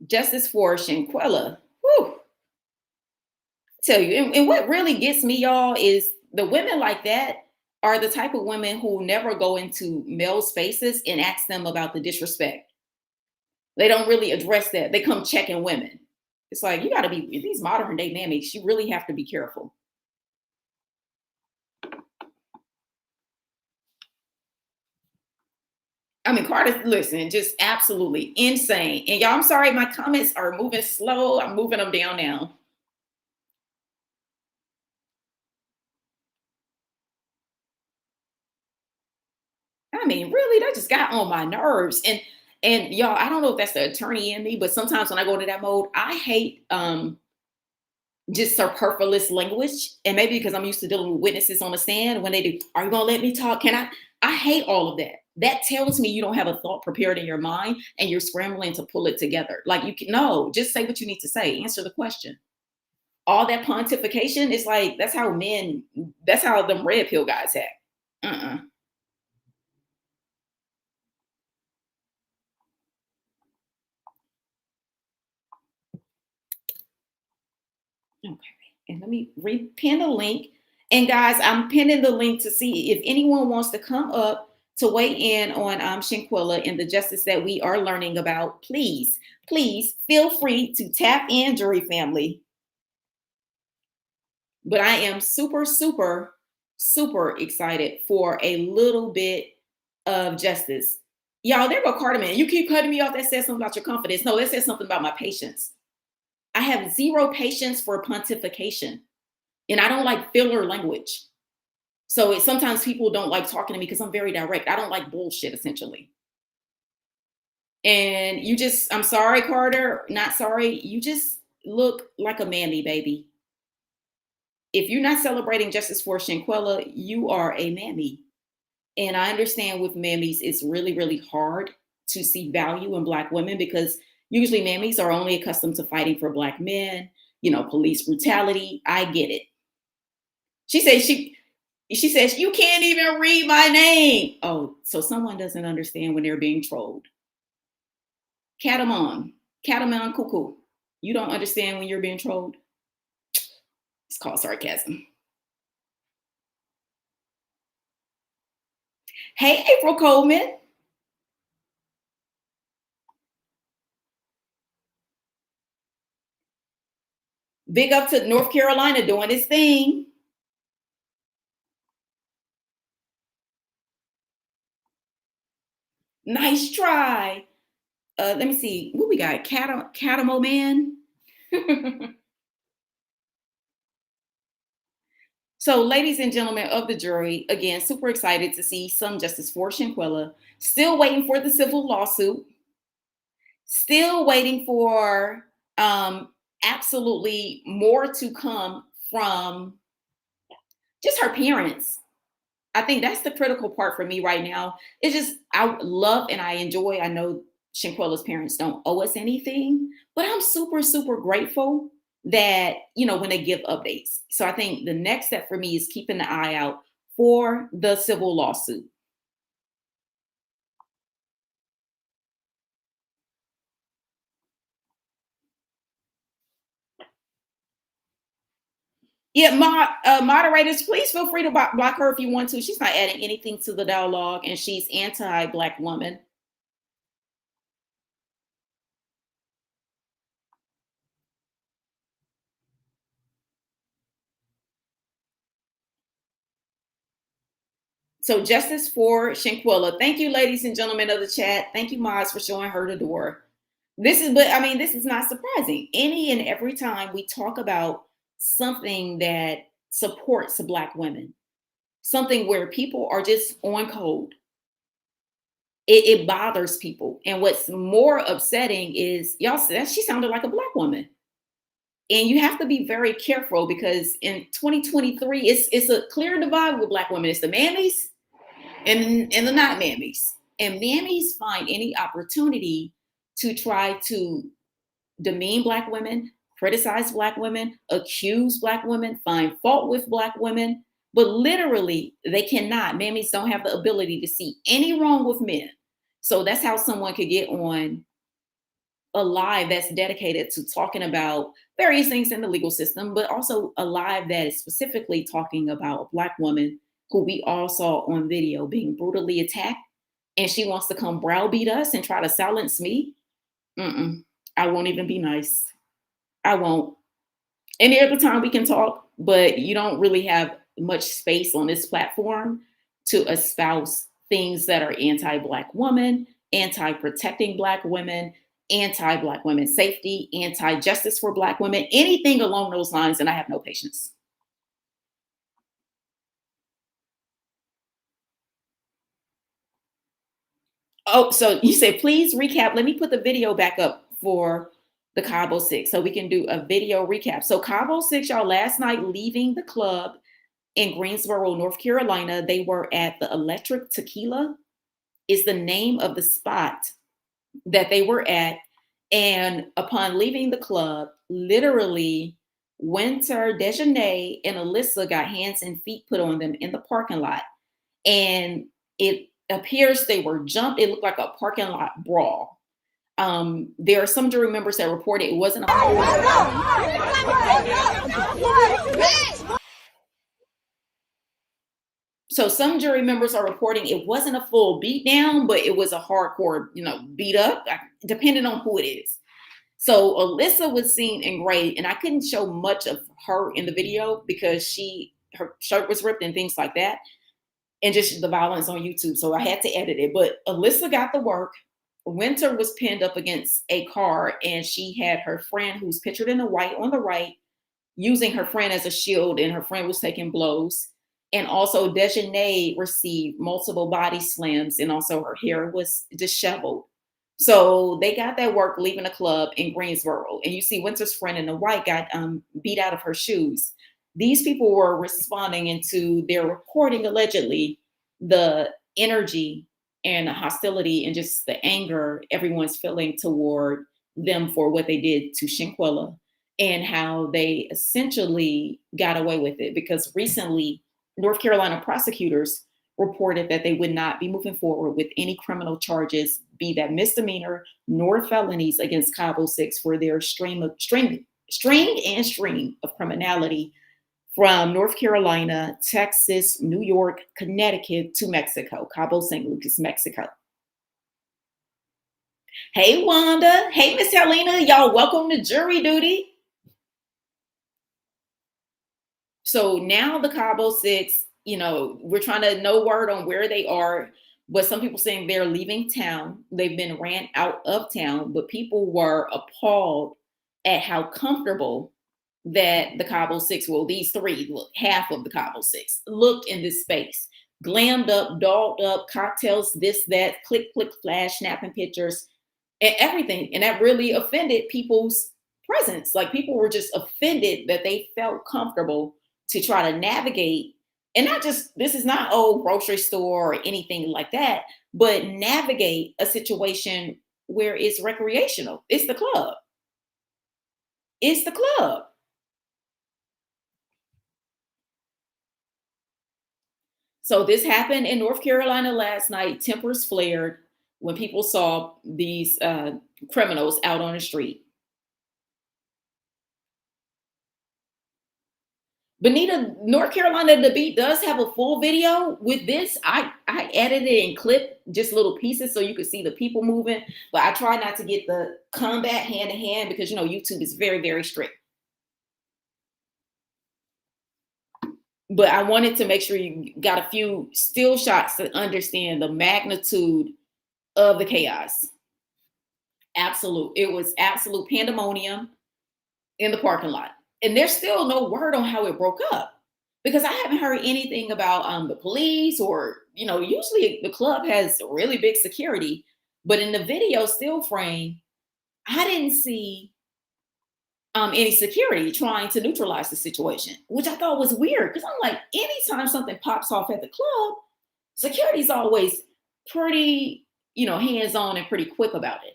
Justice for Shanquella. Whew. Tell you, and what really gets me, y'all, is the women like that are the type of women who never go into male spaces and ask them about the disrespect. They don't really address that. They come checking women. It's like, you got to be, these modern day mammies, you really have to be careful. I mean, Carter, listen, just absolutely insane. And y'all, I'm sorry, my comments are moving slow. I'm moving them down now. I mean, really, that just got on my nerves. And y'all, I don't know if that's the attorney in me, but sometimes when I go into that mode, I hate just superfluous language. And maybe because I'm used to dealing with witnesses on the stand, when they do, are you gonna let me talk? I hate all of that. That tells me you don't have a thought prepared in your mind and you're scrambling to pull it together. Like, you can, no, just say what you need to say, answer the question. All that pontification is like, that's how them red pill guys act. Okay, and let me repin the link. And guys, I'm pinning the link to see if anyone wants to come up to weigh in on Shanquella and the justice that we are learning about. Please, please feel free to tap in, jury family. But I am super, super, super excited for a little bit of justice. Y'all, there go Carterman. You keep cutting me off. That says something about your confidence. No, that says something about my patience. I have zero patience for pontification, and I don't like filler language. So sometimes people don't like talking to me because I'm very direct. I don't like bullshit, essentially. And you just, I'm sorry, Carter, not sorry. You just look like a mammy, baby. If you're not celebrating justice for Shanquella, you are a mammy. And I understand with mammies, it's really, really hard to see value in Black women because usually mammies are only accustomed to fighting for Black men, police brutality. I get it. She says, you can't even read my name. Oh, so someone doesn't understand when they're being trolled. Catamon cuckoo. You don't understand when you're being trolled? It's called sarcasm. Hey, April Coleman. Big up to North Carolina doing its thing. Nice try. Let me see. What we got? Catamo Man. So, ladies and gentlemen of the jury, again, super excited to see some justice for Shanquella. Still waiting for the civil lawsuit. Still waiting for absolutely more to come from just her parents. I think that's the critical part for me right now. It's just, I love and I enjoy. I know Shanquella's parents don't owe us anything, but I'm super, super grateful that, when they give updates. So I think the next step for me is keeping the eye out for the civil lawsuit. Yeah, moderators, please feel free to block her if you want to. She's not adding anything to the dialogue, and she's anti-Black woman. So justice for Shanquella. Thank you, ladies and gentlemen of the chat. Thank you, mods, for showing her the door. This is not surprising. Any and every time we talk about something that supports Black women, something where people are just on code, it bothers people. And what's more upsetting is y'all said she sounded like a Black woman. And you have to be very careful because in 2023, it's a clear divide with Black women. It's the mammies and the not mammies. And mammies find any opportunity to try to demean Black women, criticize Black women, accuse Black women, find fault with Black women. But literally, they cannot. Mammies don't have the ability to see any wrong with men. So that's how someone could get on a live that's dedicated to talking about various things in the legal system, but also a live that is specifically talking about a Black woman who we all saw on video being brutally attacked. And she wants to come browbeat us and try to silence me. I won't even be nice. I won't. Any other time we can talk, but you don't really have much space on this platform to espouse things that are anti-Black woman, anti-protecting Black women, anti-Black women safety, anti-justice for Black women, anything along those lines, and I have no patience. Oh, so you said, please recap. Let me put the video back up for the Cabo 6 so we can do a video recap. So Cabo 6, y'all, last night leaving the club in Greensboro, North Carolina, they were at the Electric Tequila is the name of the spot that they were at. And upon leaving the club, literally Winter, Dejanay, and Alyssa got hands and feet put on them in the parking lot. And it appears they were jumped. It looked like a parking lot brawl. There are some jury members that reported it wasn't a So some jury members are reporting it wasn't a full beat down, but it was a hardcore, beat up, depending on who it is. So Alyssa was seen in gray, and I couldn't show much of her in the video because her shirt was ripped and things like that, and just the violence on YouTube. So I had to edit it. But Alyssa got the work. Winter was pinned up against a car, and she had her friend, who's pictured in the white on the right, using her friend as a shield, and her friend was taking blows. And also Dejanay received multiple body slams, and also her hair was disheveled. So they got that work leaving the club in Greensboro. And you see Winter's friend in the white got beat out of her shoes. These people were responding into their reporting, allegedly, the energy and the hostility and just the anger everyone's feeling toward them for what they did to Shanquella. and how they essentially got away with it. Because recently, North Carolina prosecutors reported that they would not be moving forward with any criminal charges, be that misdemeanor nor felonies, against Cabo 6 for their string of criminality from North Carolina, Texas, New York, Connecticut to Mexico, Cabo St. Lucas, Mexico. Hey, Wanda. Hey, Miss Helena. Y'all, welcome to Jury Duty. So now the Cabo 6, we're trying to know word on where they are, but some people saying they're leaving town. They've been ran out of town, but people were appalled at how comfortable that the Cabo 6, well, these three, half of the Cabo 6, looked in this space. Glammed up, dolled up, cocktails, this, that, click, click, flash, snapping pictures, and everything. And that really offended people's presence. Like, people were just offended that they felt comfortable to try to navigate. And not just, this is not, grocery store or anything like that, but navigate a situation where it's recreational. It's the club. It's the club. So this happened in North Carolina last night. Tempers flared when people saw these criminals out on the street. Benita, North Carolina, the beat does have a full video with this. I edited and clipped just little pieces so you could see the people moving, but I try not to get the combat hand to hand because, YouTube is very, very strict. But I wanted to make sure you got a few still shots to understand the magnitude of the chaos. It was absolute pandemonium in the parking lot. And there's still no word on how it broke up, because I haven't heard anything about the police or, usually the club has really big security, but in the video still frame, I didn't see any security trying to neutralize the situation, which I thought was weird, because I'm like, anytime something pops off at the club, security's always pretty, hands-on and pretty quick about it.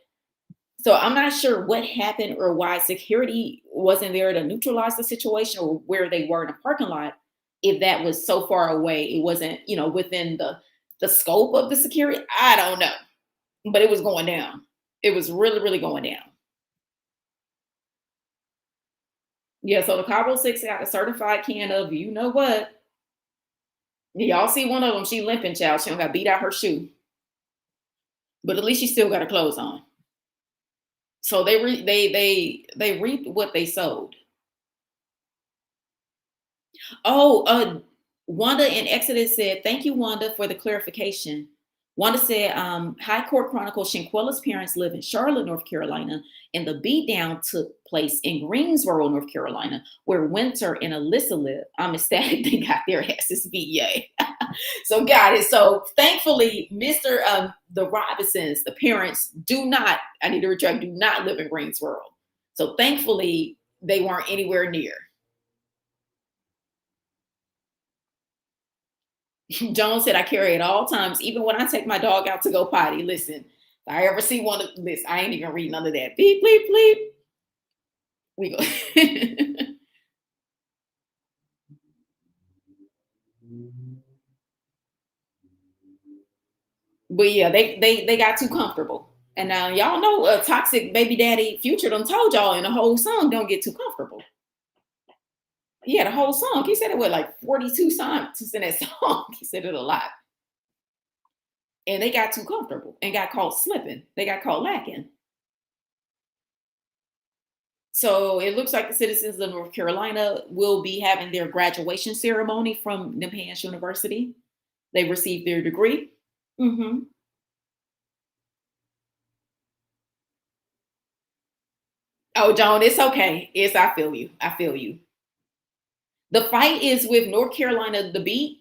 So I'm not sure what happened or why security wasn't there to neutralize the situation, or where they were in the parking lot. If that was so far away, it wasn't, within the scope of the security. I don't know, but it was going down. It was really, really going down. Yeah, so the Cabo 6 got a certified can of, you know what? Y'all see one of them, she limping, child. She don't got beat out her shoe. But at least she still got her clothes on. So they reaped what they sowed. Wanda in Exodus said, "Thank you, Wanda, for the clarification." Wanda said, "High Court Chronicles, Shanquella's parents live in Charlotte, North Carolina, and the beatdown took place in Greensboro, North Carolina, where Winter and Alyssa live. I'm ecstatic they got their asses beat, yay." So got it. So thankfully, the Robinsons, the parents, do not live in Greensboro. So thankfully, they weren't anywhere near. Jones said, "I carry at all times, even when I take my dog out to go potty." Listen, if I ever see one of this, I ain't even read none of that. Beep, bleep, bleep. We go. But yeah, they got too comfortable. And now y'all know a toxic baby daddy Future done told y'all in the whole song, don't get too comfortable. Yeah, the whole song. He said it with like 42 songs in that song. He said it a lot. And they got too comfortable and got caught slipping. They got caught lacking. So it looks like the citizens of North Carolina will be having their graduation ceremony from Nepean University. They received their degree. Mm-hmm. Oh, Joan, it's okay. I feel you. I feel you. The fight is with North Carolina, the beat.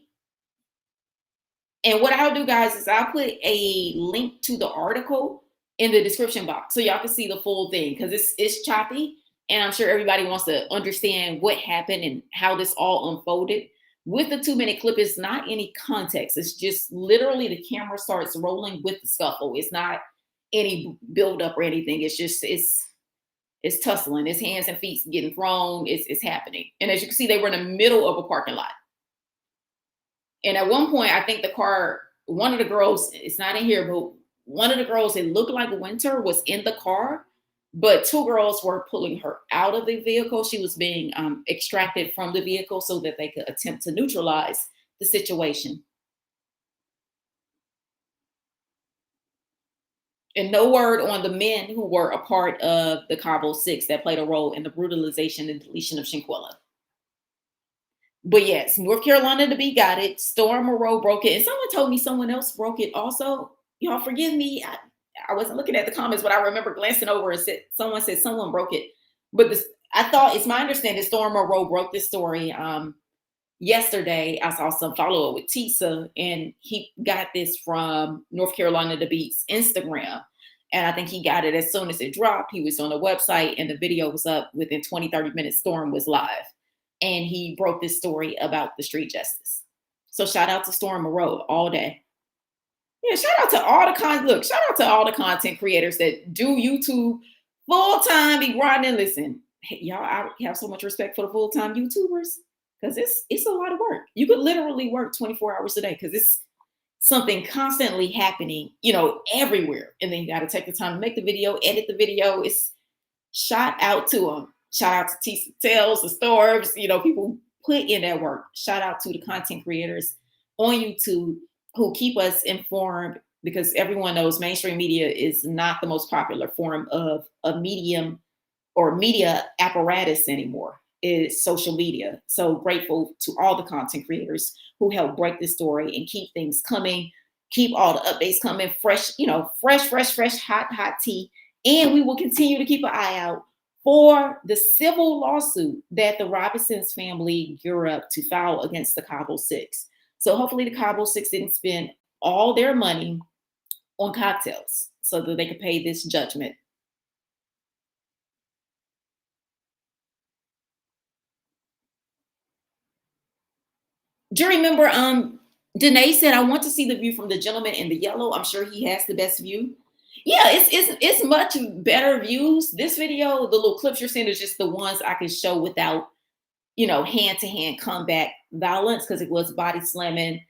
And what I'll do, guys, is I'll put a link to the article in the description box so y'all can see the full thing, because it's choppy. And I'm sure everybody wants to understand what happened and how this all unfolded. With the 2-minute clip, it's not any context. It's just literally the camera starts rolling with the scuffle. It's not any build up or anything. It's It's tussling. It's hands and feet getting thrown. It's happening. And as you can see, they were in the middle of a parking lot. And at one point, I think the car, one of the girls, it's not in here, but one of the girls, it looked like Winter was in the car, but two girls were pulling her out of the vehicle. She was being extracted from the vehicle so that they could attempt to neutralize the situation. And no word on the men who were a part of the Cabo Six that played a role in the brutalization and deletion of Shanquella. But yes, North Carolina to be got it. Storm Moreau broke it. And someone told me someone else broke it also. Y'all forgive me. I wasn't looking at the comments, but I remember glancing over and said someone broke it. But this, I thought it's my understanding Storm Moreau broke this story. Yesterday, I saw some follow up with Tisa, and he got this from North Carolina to Beat's Instagram. And I think he got it as soon as it dropped. He was on the website and the video was up within 20, 30 minutes. Storm was live. And he broke this story about the street justice. So shout out to Storm Moreau all day. Yeah, shout out to all the shout out to all the content creators that do YouTube full time, be grinding. Listen, hey, y'all, I have so much respect for the full time YouTubers because it's a lot of work. You could literally work 24 hours a day because it's something constantly happening, everywhere. And then you got to take the time to make the video, edit the video. It's shout out to them. Shout out to Tisa Tells, the Storms, people put in that work. Shout out to the content creators on YouTube who keep us informed because everyone knows mainstream media is not the most popular form of a medium or media apparatus anymore. It's social media. So grateful to all the content creators who help break this story and keep things coming, keep all the updates coming, fresh, fresh, hot tea. And we will continue to keep an eye out for the civil lawsuit that the Robinsons family gear up to file against the Cabo Six. So hopefully the Cabo Six didn't spend all their money on cocktails so that they could pay this judgment. Do you remember Danae said, I want to see the view from the gentleman in the yellow. I'm sure he has the best view. Yeah, it's much better views. This video, the little clips you're seeing is just the ones I can show without, hand-to-hand combat violence because it was body slamming,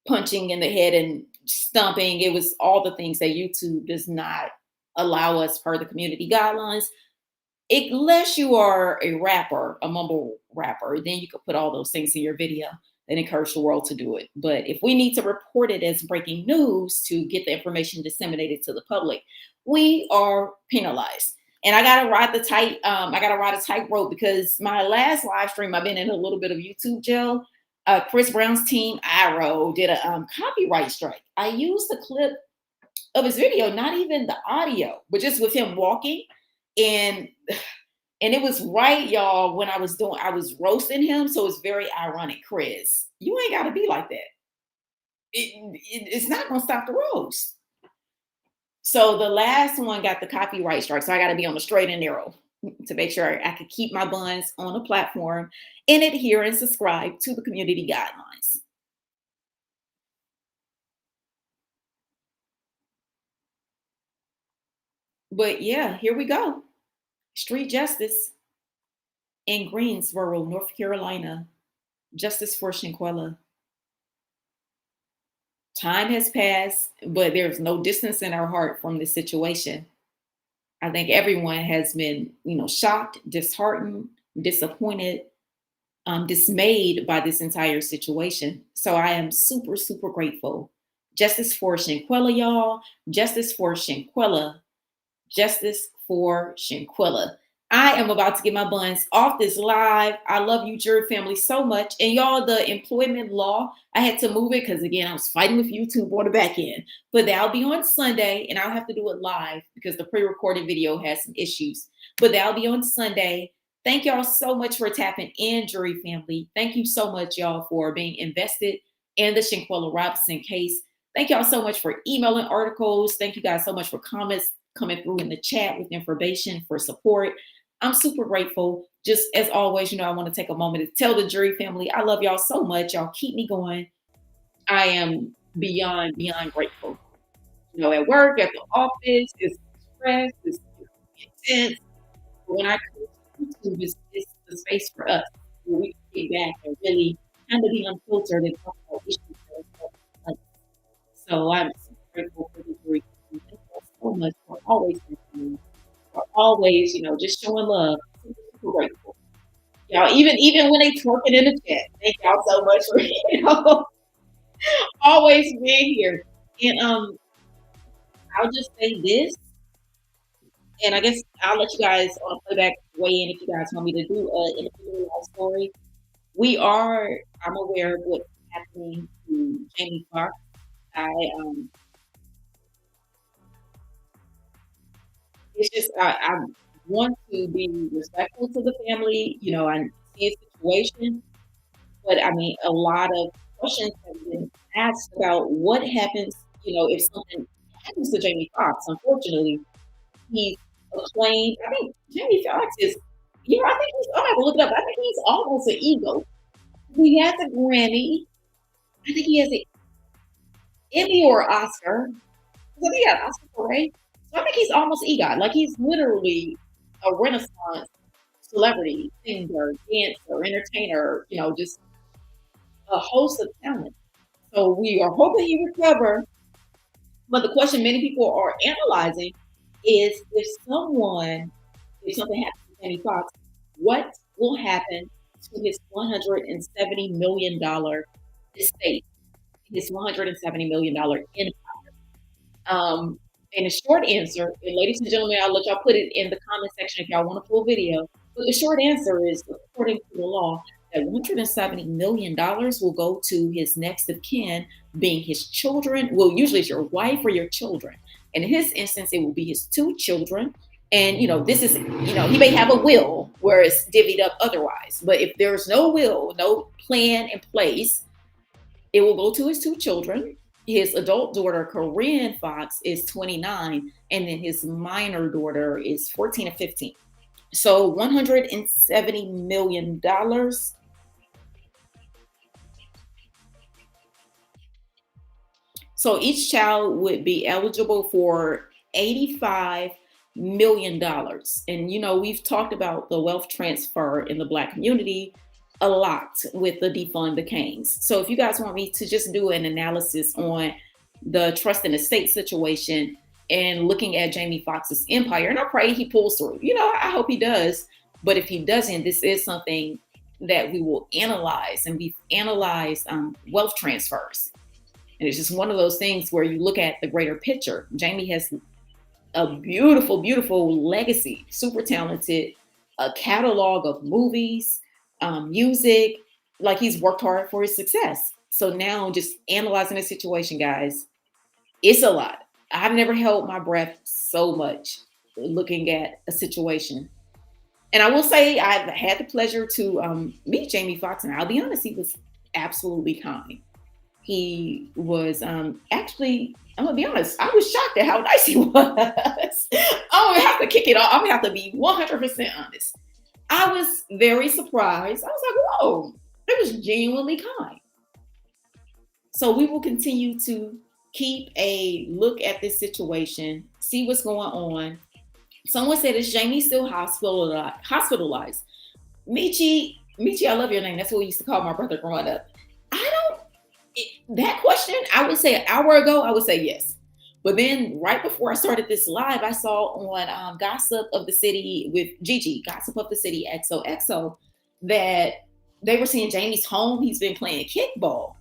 punching in the head and stomping. It was all the things that YouTube does not allow us per the community guidelines. Unless you are a rapper, a mumble rapper, then you could put all those things in your video and encourage the world to do it. But if we need to report it as breaking news to get the information disseminated to the public, we are penalized. And I gotta ride a tightrope because my last live stream, I've been in a little bit of YouTube jail. Chris Brown's team, Arrow, did a copyright strike. I used the clip of his video, not even the audio, but just with him walking. And it was right, y'all, when I was roasting him. So it's very ironic. Chris, you ain't got to be like that. It's not going to stop the roast. So the last one got the copyright strike. So I got to be on the straight and narrow to make sure I could keep my buns on a platform and adhere and subscribe to the community guidelines. But yeah, here we go. Street justice in Greensboro, North Carolina. Justice for Shanquella. Time has passed, but there's no distance in our heart from this situation. I think everyone has been, shocked, disheartened, disappointed, dismayed by this entire situation. So I am super, super grateful. Justice for Shanquella, y'all. Justice for Shanquella. Justice for Shanquella. I am about to get my buns off this live. I love you, jury family, so much. And y'all, the employment law, I had to move it because, again, I was fighting with YouTube on the back end. But that'll be on Sunday, and I'll have to do it live because the pre-recorded video has some issues. But that'll be on Sunday. Thank y'all so much for tapping in, jury family. Thank you so much, y'all, for being invested in the Shanquella Robinson case. Thank y'all so much for emailing articles. Thank you guys so much for comments coming through in the chat with information, for support. I'm super grateful. Just as always, I want to take a moment to tell the jury family, I love y'all so much. Y'all keep me going. I am beyond grateful. At work, at the office, it's stress, it's sense. When I come to YouTube, it's the space for us where we can get back and really kind of be unfiltered and talk about issues that are so. So I'm so grateful for the group. Thank you so much for always listening, for always, just showing love. Super, super grateful. Y'all, even when they twerking in the chat, thank y'all so much for always being here. And I'll just say this, and I guess I'll let you guys on playback weigh in if you guys want me to do an individualized story. I'm aware of what's happening to Jamie Foxx. I it's just I want to be respectful to the family. I see a situation, but I mean, a lot of questions have been asked about what happens, if something happens to Jamie Foxx. Unfortunately, he's acclaimed. I think Jamie Foxx is, I think I'm gonna look it up. I think he's almost an ego. He has a Grammy. I think he has an Emmy or Oscar. I think he got an Oscar for Ray. So I think he's almost EGOT. Like he's literally a Renaissance celebrity, singer, dancer, entertainer, just a host of talent. So we are hoping he recovers. But the question many people are analyzing is if something happens to Jamie Foxx, what will happen to his $170 million estate, his $170 million empire? And the short answer, and ladies and gentlemen, I'll let y'all put it in the comment section if y'all want a full video. But the short answer is, according to the law, that $170 million will go to his next of kin, being his children. Well, usually it's your wife or your children. In his instance, it will be his two children. And, this is, he may have a will where it's divvied up otherwise. But if there's no will, no plan in place, it will go to his two children. His adult daughter, Kourt Foxx, is 29, and then his minor daughter is 14 or 15. So $170 million. So each child would be eligible for $85 million. And, we've talked about the wealth transfer in the Black community a lot with the defund the Kings. So if you guys want me to just do an analysis on the trust and estate situation and looking at Jamie Foxx's empire, and I pray he pulls through, I hope he does. But if he doesn't, this is something that we will analyze, and we've analyzed wealth transfers. And it's just one of those things where you look at the greater picture. Jamie has a beautiful, beautiful legacy, super talented, a catalog of movies, music, like he's worked hard for his success. So now just analyzing the situation, guys, it's a lot. I've never held my breath so much looking at a situation. And I will say I've had the pleasure to meet Jamie Foxx, and I'll be honest, he was absolutely kind. He was actually, I'm gonna be honest, I was shocked at how nice he was. I'm gonna have to kick it off. I'm gonna have to be 100% honest. I was very surprised. I was like, whoa, it was genuinely kind. So we will continue to keep a look at this situation, see what's going on. Someone said, is Jamie still hospitalized? Michi, I love your name. That's what we used to call my brother growing up. That question, I would say an hour ago, I would say yes. But then right before I started this live, I saw on Gossip of the City with Gigi, Gossip of the City XOXO, that they were seeing Jamie's home. He's been playing kickball.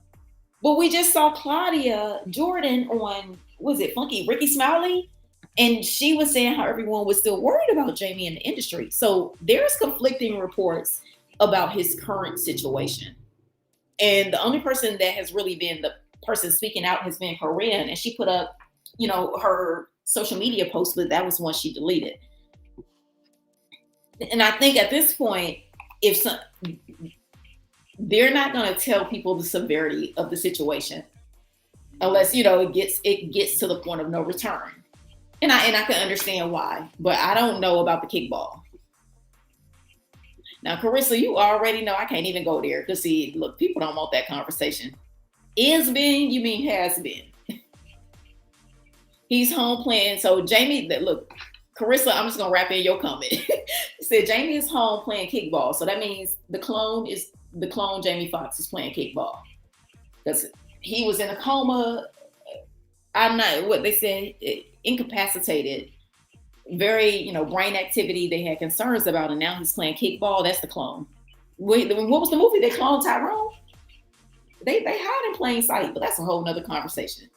But we just saw Claudia Jordan on, was it Funky Ricky Smiley? And she was saying how everyone was still worried about Jamie in the industry. So there's conflicting reports about his current situation. And the only person that has really been the person speaking out has been Kourt, and she put up, her social media post, but that was one she deleted. And I think at this point, they're not going to tell people the severity of the situation unless, it gets to the point of no return. And I can understand why, but I don't know about the kickball. Now, Carissa, you already know I can't even go there because look, people don't want that conversation. Is been, you mean has been. He's home playing. So Jamie, look, Carissa, I'm just gonna wrap in your comment. It said Jamie is home playing kickball. So that means the clone Jamie Foxx is playing kickball. Because he was in a coma. I'm not what they said, incapacitated. Very, brain activity they had concerns about, and now he's playing kickball. That's the clone. Wait, what was the movie? They cloned Tyrone? They hide in plain sight, but that's a whole nother conversation.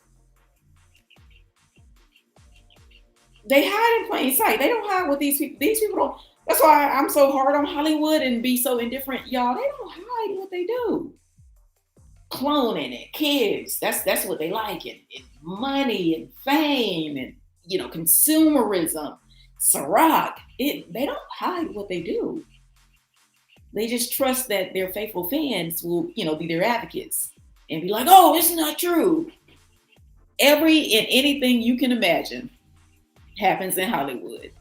They hide in plain sight. They don't hide with these people. These people don't. That's why I'm so hard on Hollywood and be so indifferent. Y'all, they don't hide what they do. Cloning and kids. That's what they like. And money and fame and, consumerism. Ciroc. They don't hide what they do. They just trust that their faithful fans will, be their advocates and be like, oh, it's not true. Every and anything you can imagine happens in Hollywood.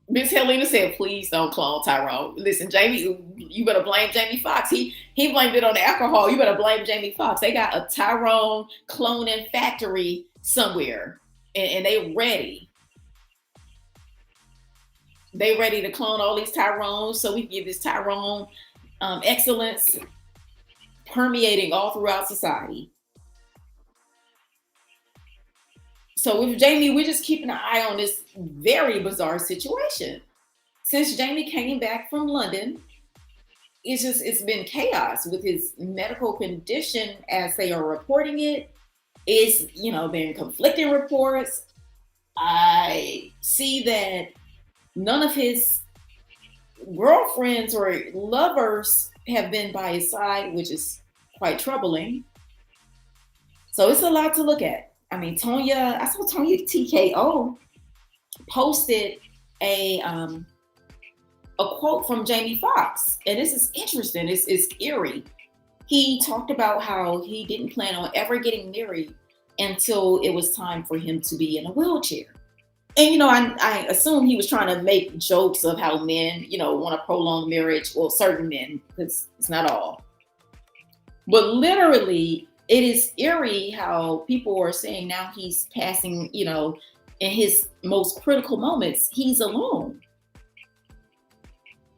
Miss Helena said, please don't clone Tyrone. Listen, Jamie, you better blame Jamie Foxx. He blamed it on the alcohol. You better blame Jamie Foxx. They got a Tyrone cloning factory somewhere, and they ready. They ready to clone all these Tyrones so we can give this Tyrone excellence permeating all throughout society. So with Jamie, we're just keeping an eye on this very bizarre situation. Since Jamie came back from London, it's been chaos with his medical condition as they are reporting it. It's, been conflicting reports. I see that none of his girlfriends or lovers have been by his side, which is quite troubling. So it's a lot to look at. I mean, I saw Tonya TKO posted a quote from Jamie Foxx, and this is interesting. It's eerie. He talked about how he didn't plan on ever getting married until it was time for him to be in a wheelchair. And, I assume he was trying to make jokes of how men, want to prolong marriage. Well, certain men, because it's not all. But literally, it is eerie how people are saying now he's passing, in his most critical moments, he's alone.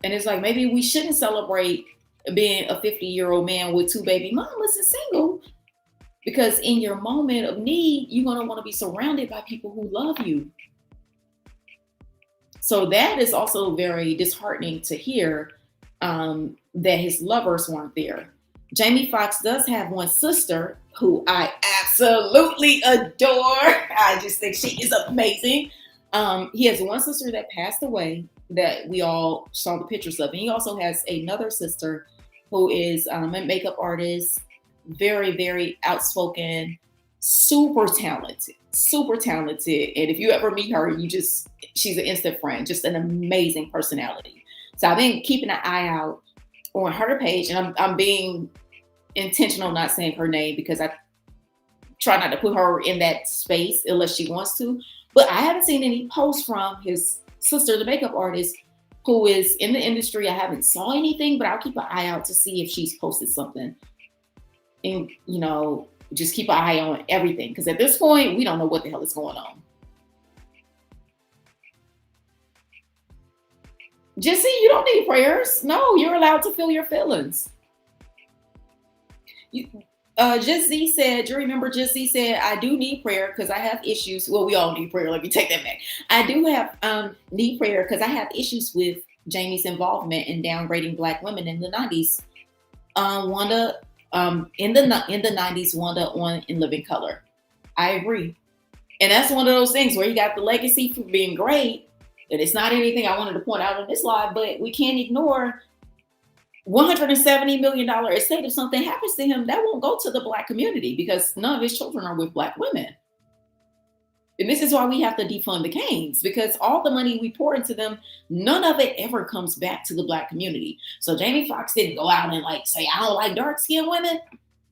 And it's like, maybe we shouldn't celebrate being a 50-year-old man with 2 baby mamas and single, because in your moment of need, you're going to want to be surrounded by people who love you. So that is also very disheartening to hear that his lovers weren't there. Jamie Foxx does have one sister who I absolutely adore. I just think she is amazing. He has one sister that passed away that we all saw the pictures of. And he also has another sister who is a makeup artist, very, very outspoken, super talented. And if you ever meet her, she's an instant friend, just an amazing personality. So I've been keeping an eye out on her page, and I'm being intentional not saying her name because I try not to put her in that space unless she wants to. But I haven't seen any posts from his sister, the makeup artist, who is in the industry. I haven't saw anything, but I'll keep an eye out to see if she's posted something. And, just keep an eye on everything. Because at this point, we don't know what the hell is going on. Jesse, you don't need prayers. No, you're allowed to feel your feelings. Jesse said, you remember Jesse said, I do need prayer because I have issues. Well, we all need prayer. Let me take that back. I do have need prayer because I have issues with Jamie's involvement in downgrading Black women in the 90s. Wanda, in the 90s, Wanda on In Living Color. I agree. And that's one of those things where you got the legacy for being great. And it's not anything I wanted to point out on this live, but we can't ignore $170 million estate. If something happens to him, that won't go to the Black community because none of his children are with Black women. And this is why we have to defund the Canes, because all the money we pour into them, none of it ever comes back to the Black community. So Jamie Foxx didn't go out and say, I don't like dark-skinned women,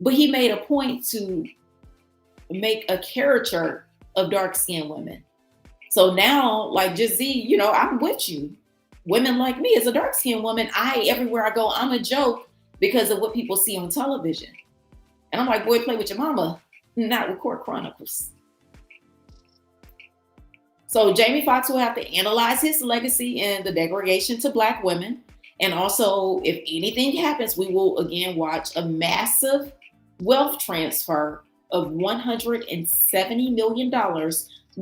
but he made a point to make a caricature of dark-skinned women. So now, like Jazzy, I'm with you. Women like me, as a dark-skinned woman, everywhere I go, I'm a joke because of what people see on television. And I'm like, boy, play with your mama. Not with Kourt Chronicles. So Jamie Foxx will have to analyze his legacy and the degradation to Black women. And also, if anything happens, we will again watch a massive wealth transfer of $170 million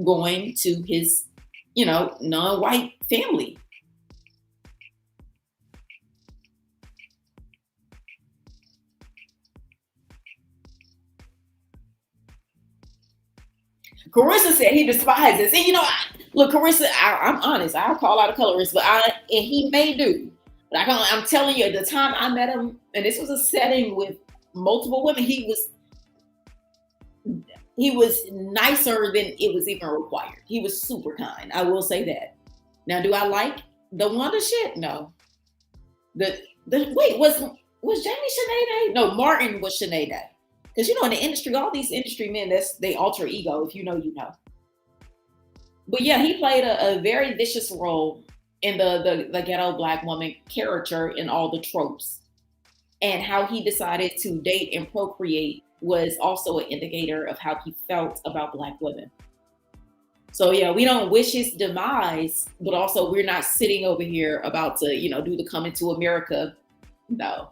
going to his, non-white family. Carissa said he despises. And look, Carissa, I'm honest. I'll call out a colorist, and he may do. But I'm telling you, at the time I met him, and this was a setting with multiple women, he was nicer than it was even required. He was super kind. I will say that. Now, do I like the Wanda shit? No. Wait, was Jamie Sinead? No, Martin was Sinead. Because in the industry, all these industry men, they alter ego. If you know, you know. But yeah, he played a very vicious role in the ghetto Black woman character in all the tropes. And how he decided to date and procreate was also an indicator of how he felt about Black women. So yeah, we don't wish his demise, but also we're not sitting over here about to, do the Coming to America. No.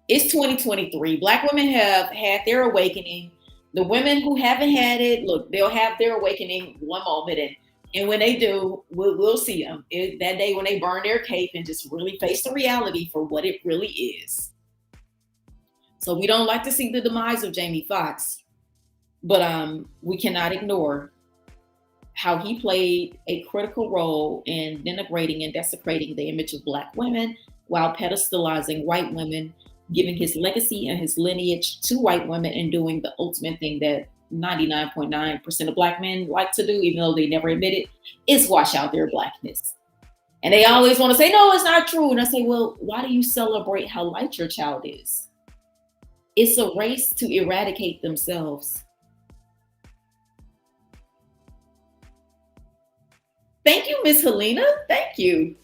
It's 2023. Black women have had their awakening. The women who haven't had it, look, they'll have their awakening one moment. And when they do, we'll see them. That day when they burn their cape and just really face the reality for what it really is. So we don't like to see the demise of Jamie Foxx, but we cannot ignore how he played a critical role in denigrating and desecrating the image of Black women while pedestalizing white women, giving his legacy and his lineage to white women, and doing the ultimate thing that 99.9% of Black men like to do, even though they never admit it, is wash out their Blackness. And they always want to say, no, it's not true. And I say, well, why do you celebrate how light your child is? It's a race to eradicate themselves. Thank you, Miss Helena. Thank you.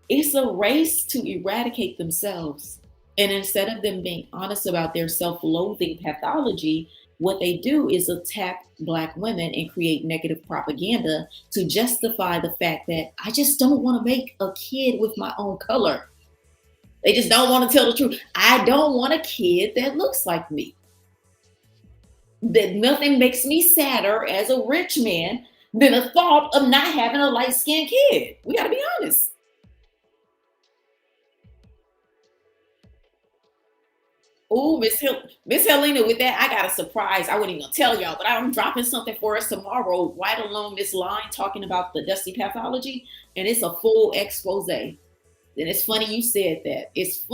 It's a race to eradicate themselves. And instead of them being honest about their self-loathing pathology, what they do is attack Black women and create negative propaganda to justify the fact that I just don't want to make a kid with my own color. They just don't want to tell the truth. I don't want a kid that looks like me. That nothing makes me sadder as a rich man than the thought of not having a light-skinned kid. We got to be honest. Oh, Miss Helena, with that, I got a surprise. I wouldn't even tell y'all, but I'm dropping something for us tomorrow right along this line talking about the dusty pathology, and it's a full expose. And it's funny you said that. It's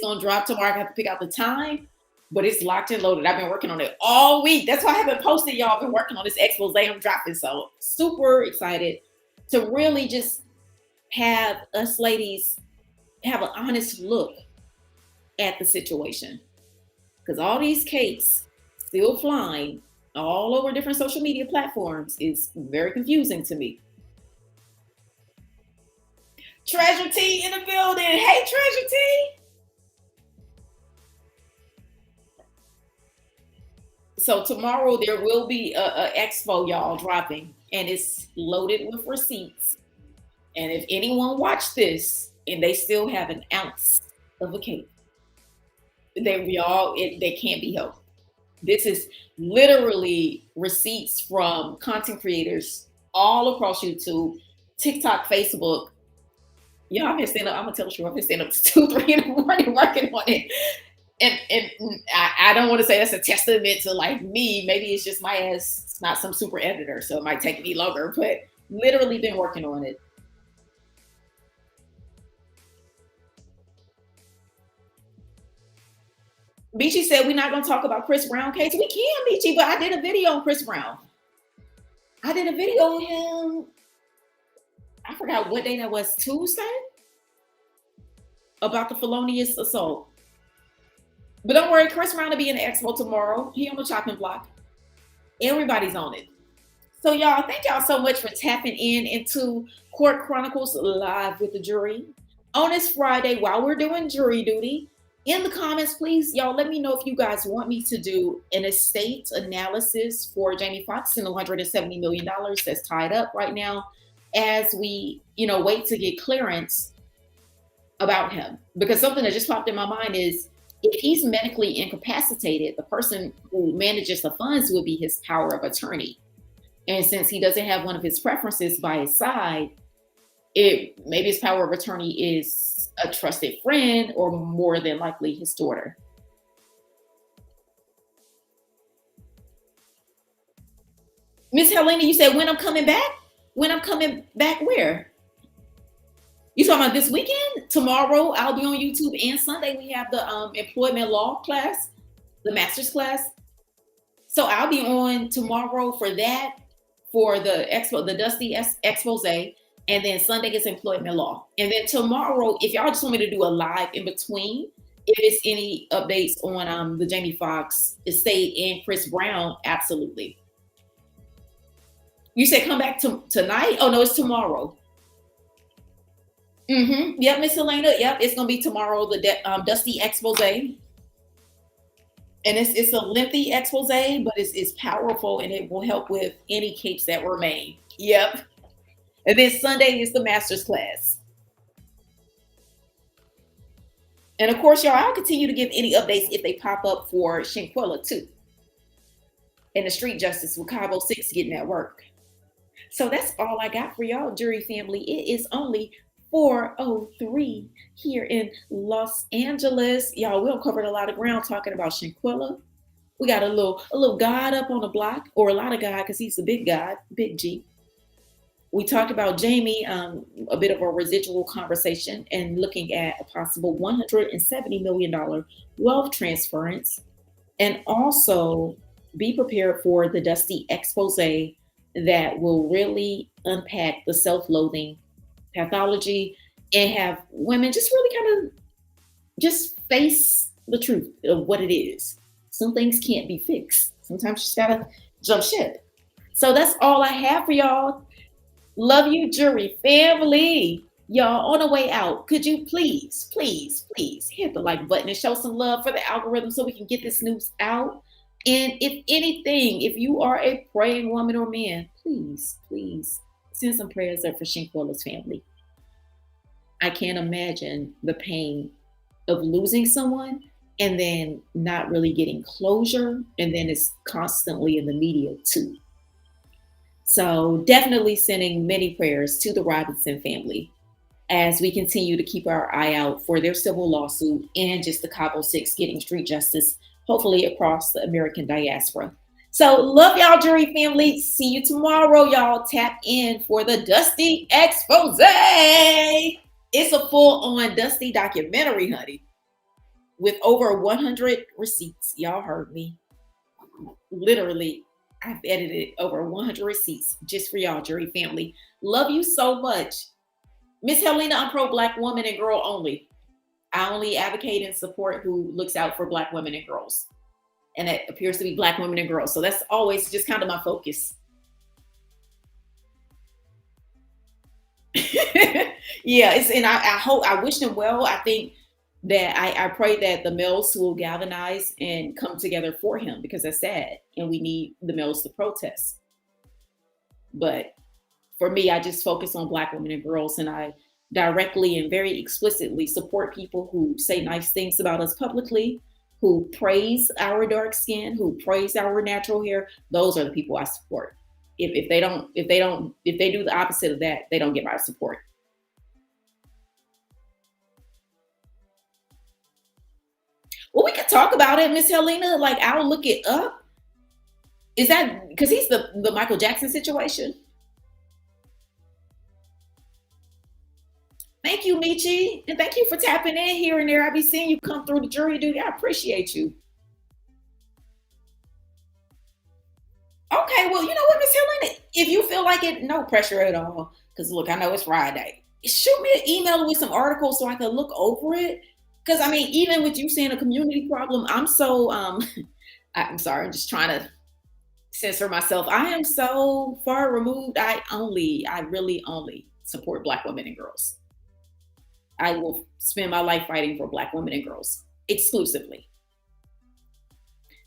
going to drop tomorrow. I have to pick out the time, but it's locked and loaded. I've been working on it all week. That's why I haven't posted, y'all. I've been working on this expose I'm dropping. So super excited to really just have us ladies have an honest look at the situation, because all these capes still flying all over different social media platforms is very confusing to me. Treasure T in the building. Hey, Treasure T. So tomorrow there will be a expo, y'all, dropping, and it's loaded with receipts. And if anyone watched this and they still have an ounce of a cape, they can't be helped. This is literally receipts from content creators all across YouTube, TikTok, Facebook. Yeah, I've been staying up. I'm gonna tell the truth. I've been staying up to 2, 3 in the morning working on it. And I don't want to say that's a testament to like me. Maybe it's just my ass. It's not some super editor, so it might take me longer. But literally been working on it. Beachy said we're not going to talk about Chris Brown case. We can, Beachy, but I did a video on Chris Brown. I did a video on him. I forgot what day that was, Tuesday? About the felonious assault. But don't worry, Chris Brown will be in the expo tomorrow. He on the chopping block. Everybody's on it. So y'all, thank y'all so much for tapping into Kourt Chronicles Live with the Jury on this Friday while we're doing jury duty. in the comments, please, y'all, let me know if you guys want me to do an estate analysis for Jamie Foxx and $170 million that's tied up right now as we, wait to get clearance about him. Because something that just popped in my mind is if he's medically incapacitated, the person who manages the funds would be his power of attorney. And since he doesn't have one of his preferences by his side, maybe his power of attorney is a trusted friend or more than likely his daughter. Miss Helena, you said when I'm coming back? When I'm coming back where? You talking about this weekend? Tomorrow I'll be on YouTube, and Sunday we have the employment law class, the master's class. So I'll be on tomorrow for that, for the Dusty expose. And then Sunday is employment law. And then tomorrow, if y'all just want me to do a live in between, if it's any updates on the Jamie Foxx estate and Chris Brown, absolutely. You said come back tonight? Oh no, it's tomorrow. Yep, Miss Helena. Yep, it's gonna be tomorrow. The Dusty expose, and it's a lengthy expose, but it's powerful and it will help with any capes that were made. Yep. And then Sunday is the master's class. And of course, y'all, I'll continue to give any updates if they pop up for Shanquella too. And the street justice with Cabo 6 getting at work. So that's all I got for y'all, jury family. It is only 4:03 here in Los Angeles. Y'all, we covered a lot of ground talking about Shanquella. We got a little God up on the block, or a lot of God, because he's the big God, big G. We talked about Jamie, a bit of a residual conversation, and looking at a possible $170 million wealth transference. And also be prepared for the Dusty expose that will really unpack the self-loathing pathology and have women just really kind of just face the truth of what it is. Some things can't be fixed. Sometimes you just gotta jump ship. So that's all I have for y'all. Love you, jury family. Y'all, on the way out, could you please hit the like button and show some love for the algorithm so we can get this news out. And if anything, if you are a praying woman or man, please send some prayers up for Shanquella's family. I can't imagine the pain of losing someone and then not really getting closure, and then it's constantly in the media too. So definitely sending many prayers to the Robinson family as we continue to keep our eye out for their civil lawsuit and just the Cabo 6 getting street justice, hopefully across the American diaspora. So love y'all, jury family. See you tomorrow, y'all. Tap in for the Dusty expose. It's a full-on Dusty documentary, honey, with over 100 receipts. Y'all heard me. Literally, I've edited over 100 receipts just for y'all, jury family. Love you so much. Miss Helena, I'm pro-Black woman and girl only. I only advocate and support who looks out for Black women and girls. And that appears to be Black women and girls. So that's always just kind of my focus. Yeah, and I wish them well. I think that I pray that the males will galvanize and come together for him, because that's sad and we need the males to protest. But for me, I just focus on Black women and girls, and I directly and very explicitly support people who say nice things about us publicly, who praise our dark skin, who praise our natural hair. Those are the people I support. If they do the opposite of that, they don't get my support. Well, we could talk about it, Miss Helena. Like, I'll look it up. Is that because he's the Michael Jackson situation? Thank you, Michi. And thank you for tapping in here and there. I be seeing you come through the jury duty. I appreciate you. Okay, well, you know what, Miss Helena? If you feel like it, no pressure at all. Because look, I know it's Friday. Shoot me an email with some articles so I can look over it. Because I mean, even with you saying a community problem, I'm so I'm sorry, I'm just trying to censor myself. I am so far removed. I really only support Black women and girls. I will spend my life fighting for Black women and girls. exclusively.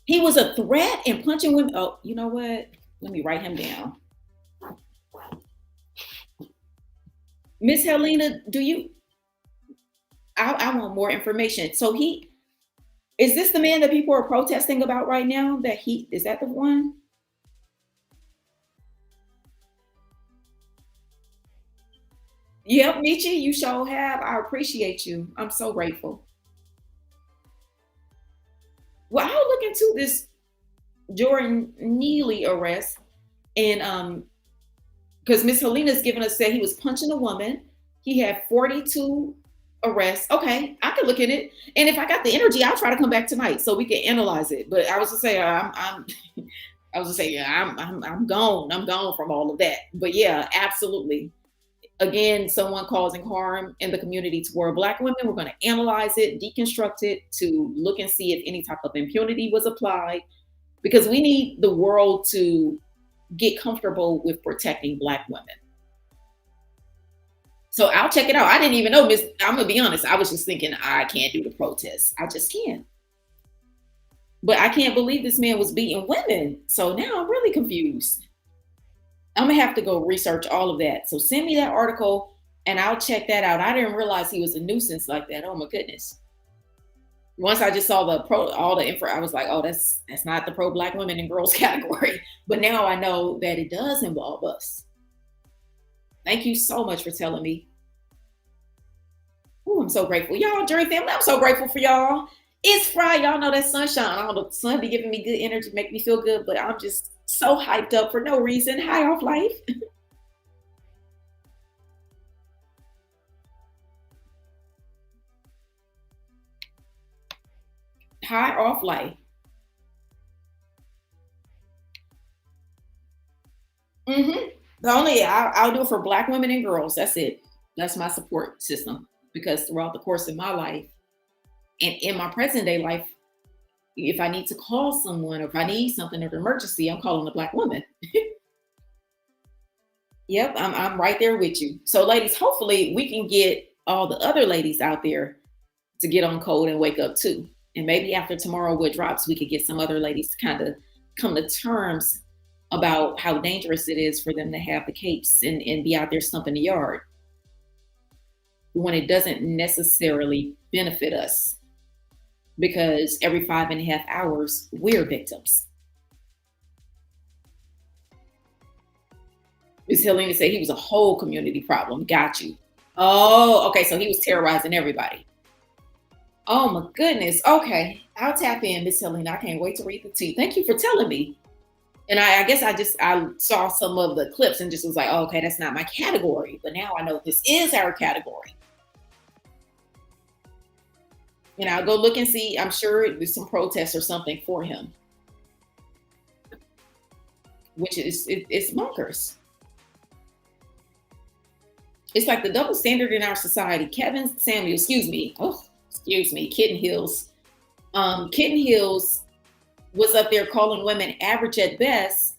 He was a threat and punching women. Oh, you know what? Let me write him down. Miss Helena, I want more information. So is this the man that people are protesting about right now? Is that the one? Yep, Michi, you sure have. I appreciate you. I'm so grateful. Well, I'll look into this Jordan Neely arrest, and because Miss Helena's given us said he was punching a woman. He had 42 arrests. Okay, I can look at it, and if I got the energy, I'll try to come back tonight so we can analyze it. But I was to say, I was to say, yeah, I'm gone. I'm gone from all of that. But yeah, absolutely. Again, someone causing harm in the community toward Black women. We're going to analyze it, deconstruct it to look and see if any type of impunity was applied, because we need the world to get comfortable with protecting Black women. So I'll check it out. I didn't even know, I'm going to be honest. I was just thinking, I can't do the protests. I just can't. But I can't believe this man was beating women. So now I'm really confused. I'm gonna have to go research all of that. So send me that article and I'll check that out. I didn't realize he was a nuisance like that. Oh my goodness. Once I just saw all the info, I was like, oh, that's not the pro Black women and girls category. But now I know that it does involve us. Thank you so much for telling me. Oh, I'm so grateful. Y'all, jury family, I'm so grateful for y'all. It's Friday. Y'all know that sunshine. I don't know, the sun be giving me good energy, make me feel good, but I'm just so hyped up for no reason. High off life. High off life. I'll do it for Black women and girls. That's it. That's my support system. Because throughout the course of my life and in my present day life, if I need to call someone or if I need something or an emergency, I'm calling a Black woman. Yep, I'm right there with you. So ladies, hopefully we can get all the other ladies out there to get on code and wake up too. And maybe after tomorrow what drops, we could get some other ladies to kind of come to terms about how dangerous it is for them to have the capes and be out there stumping the yard when it doesn't necessarily benefit us, because every 5.5 hours we're victims. Ms. Helena said he was a whole community problem. Got you. Oh, okay. So he was terrorizing everybody. Oh my goodness. Okay. I'll tap in, Ms. Helena. I can't wait to read the tea. Thank you for telling me. And I guess I saw some of the clips and just was like, oh, okay, that's not my category. But now I know this is our category. And I'll go look and see. I'm sure there's some protests or something for him, which it's bonkers. It's like the double standard in our society. Kevin Samuel, excuse me, Kitten Hills. Kitten Hills was up there calling women average at best.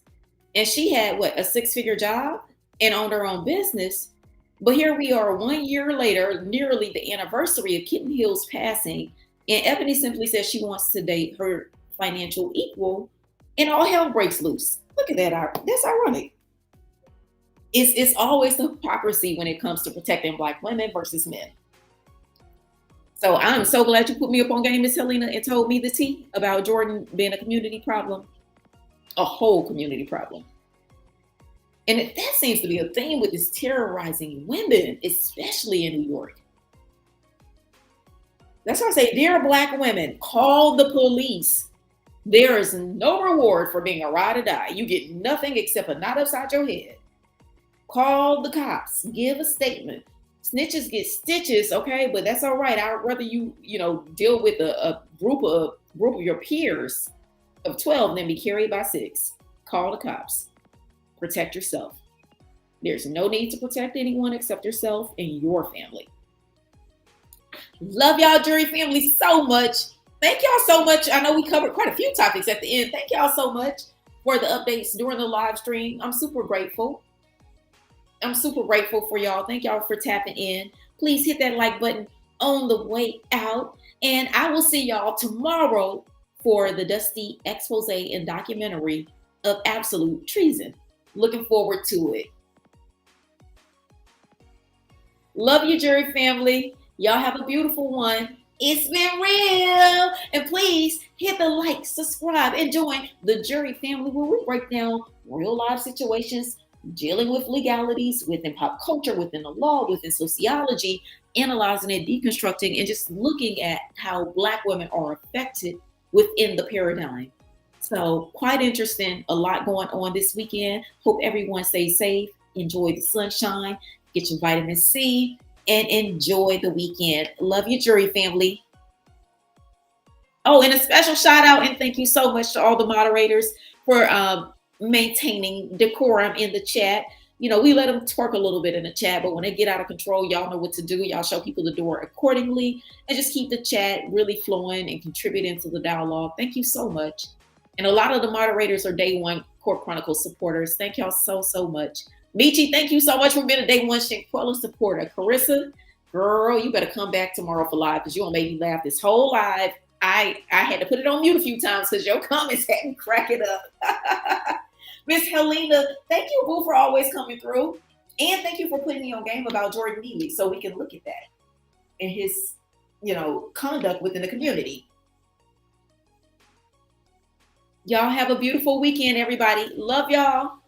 And she had a 6-figure job and owned her own business. But here we are 1 year later, nearly the anniversary of Kitten Hill's passing. And Ebony simply says she wants to date her financial equal, and all hell breaks loose. Look at that. That's ironic. It's always the hypocrisy when it comes to protecting Black women versus men. So I'm so glad you put me up on game, Miss Helena, and told me the tea about Jordan being a community problem, a whole community problem. And that seems to be a theme with this terrorizing women, especially in New York. That's why I say, dear Black women, call the police. There is no reward for being a ride or die. You get nothing except a knot upside your head. Call the cops. Give a statement. Snitches get stitches, okay? But that's all right. I'd rather you deal with a group of your peers of 12 than be carried by 6. Call the cops. Protect yourself. There's no need to protect anyone except yourself and your family. Love y'all, jury family, so much. Thank y'all so much. I know we covered quite a few topics at the end. Thank y'all so much for the updates during the live stream. I'm super grateful. I'm super grateful for y'all. Thank y'all for tapping in. Please hit that like button. on the way out. And I will see y'all tomorrow for the Dusty expose and documentary of absolute treason. Looking forward to it. Love you, jury family. Y'all have a beautiful one. It's been real. And please hit the like, subscribe, and join the jury family where we break down real life situations, dealing with legalities within pop culture, within the law, within sociology, analyzing it, deconstructing, and just looking at how Black women are affected within the paradigm. So quite interesting. A lot going on this weekend. Hope everyone stays safe. Enjoy the sunshine. Get your vitamin C and enjoy the weekend. Love you, jury family. Oh, and a special shout out and thank you so much to all the moderators for maintaining decorum in the chat. You know, we let them twerk a little bit in the chat, but when they get out of control, y'all know what to do. Y'all show people the door accordingly and just keep the chat really flowing and contributing to the dialogue. Thank you so much. And a lot of the moderators are day one Kourt Chronicles supporters. Thank y'all so, so much. Michi, thank you so much for being a day one Shanquella supporter. Carissa, girl, you better come back tomorrow for live because you're going to make me laugh this whole live. I had to put it on mute a few times because your comments had me cracking up. Miss Helena, thank you, boo, for always coming through. And thank you for putting me on game about Jordan Neely so we can look at that and his, conduct within the community. Y'all have a beautiful weekend, everybody. Love y'all.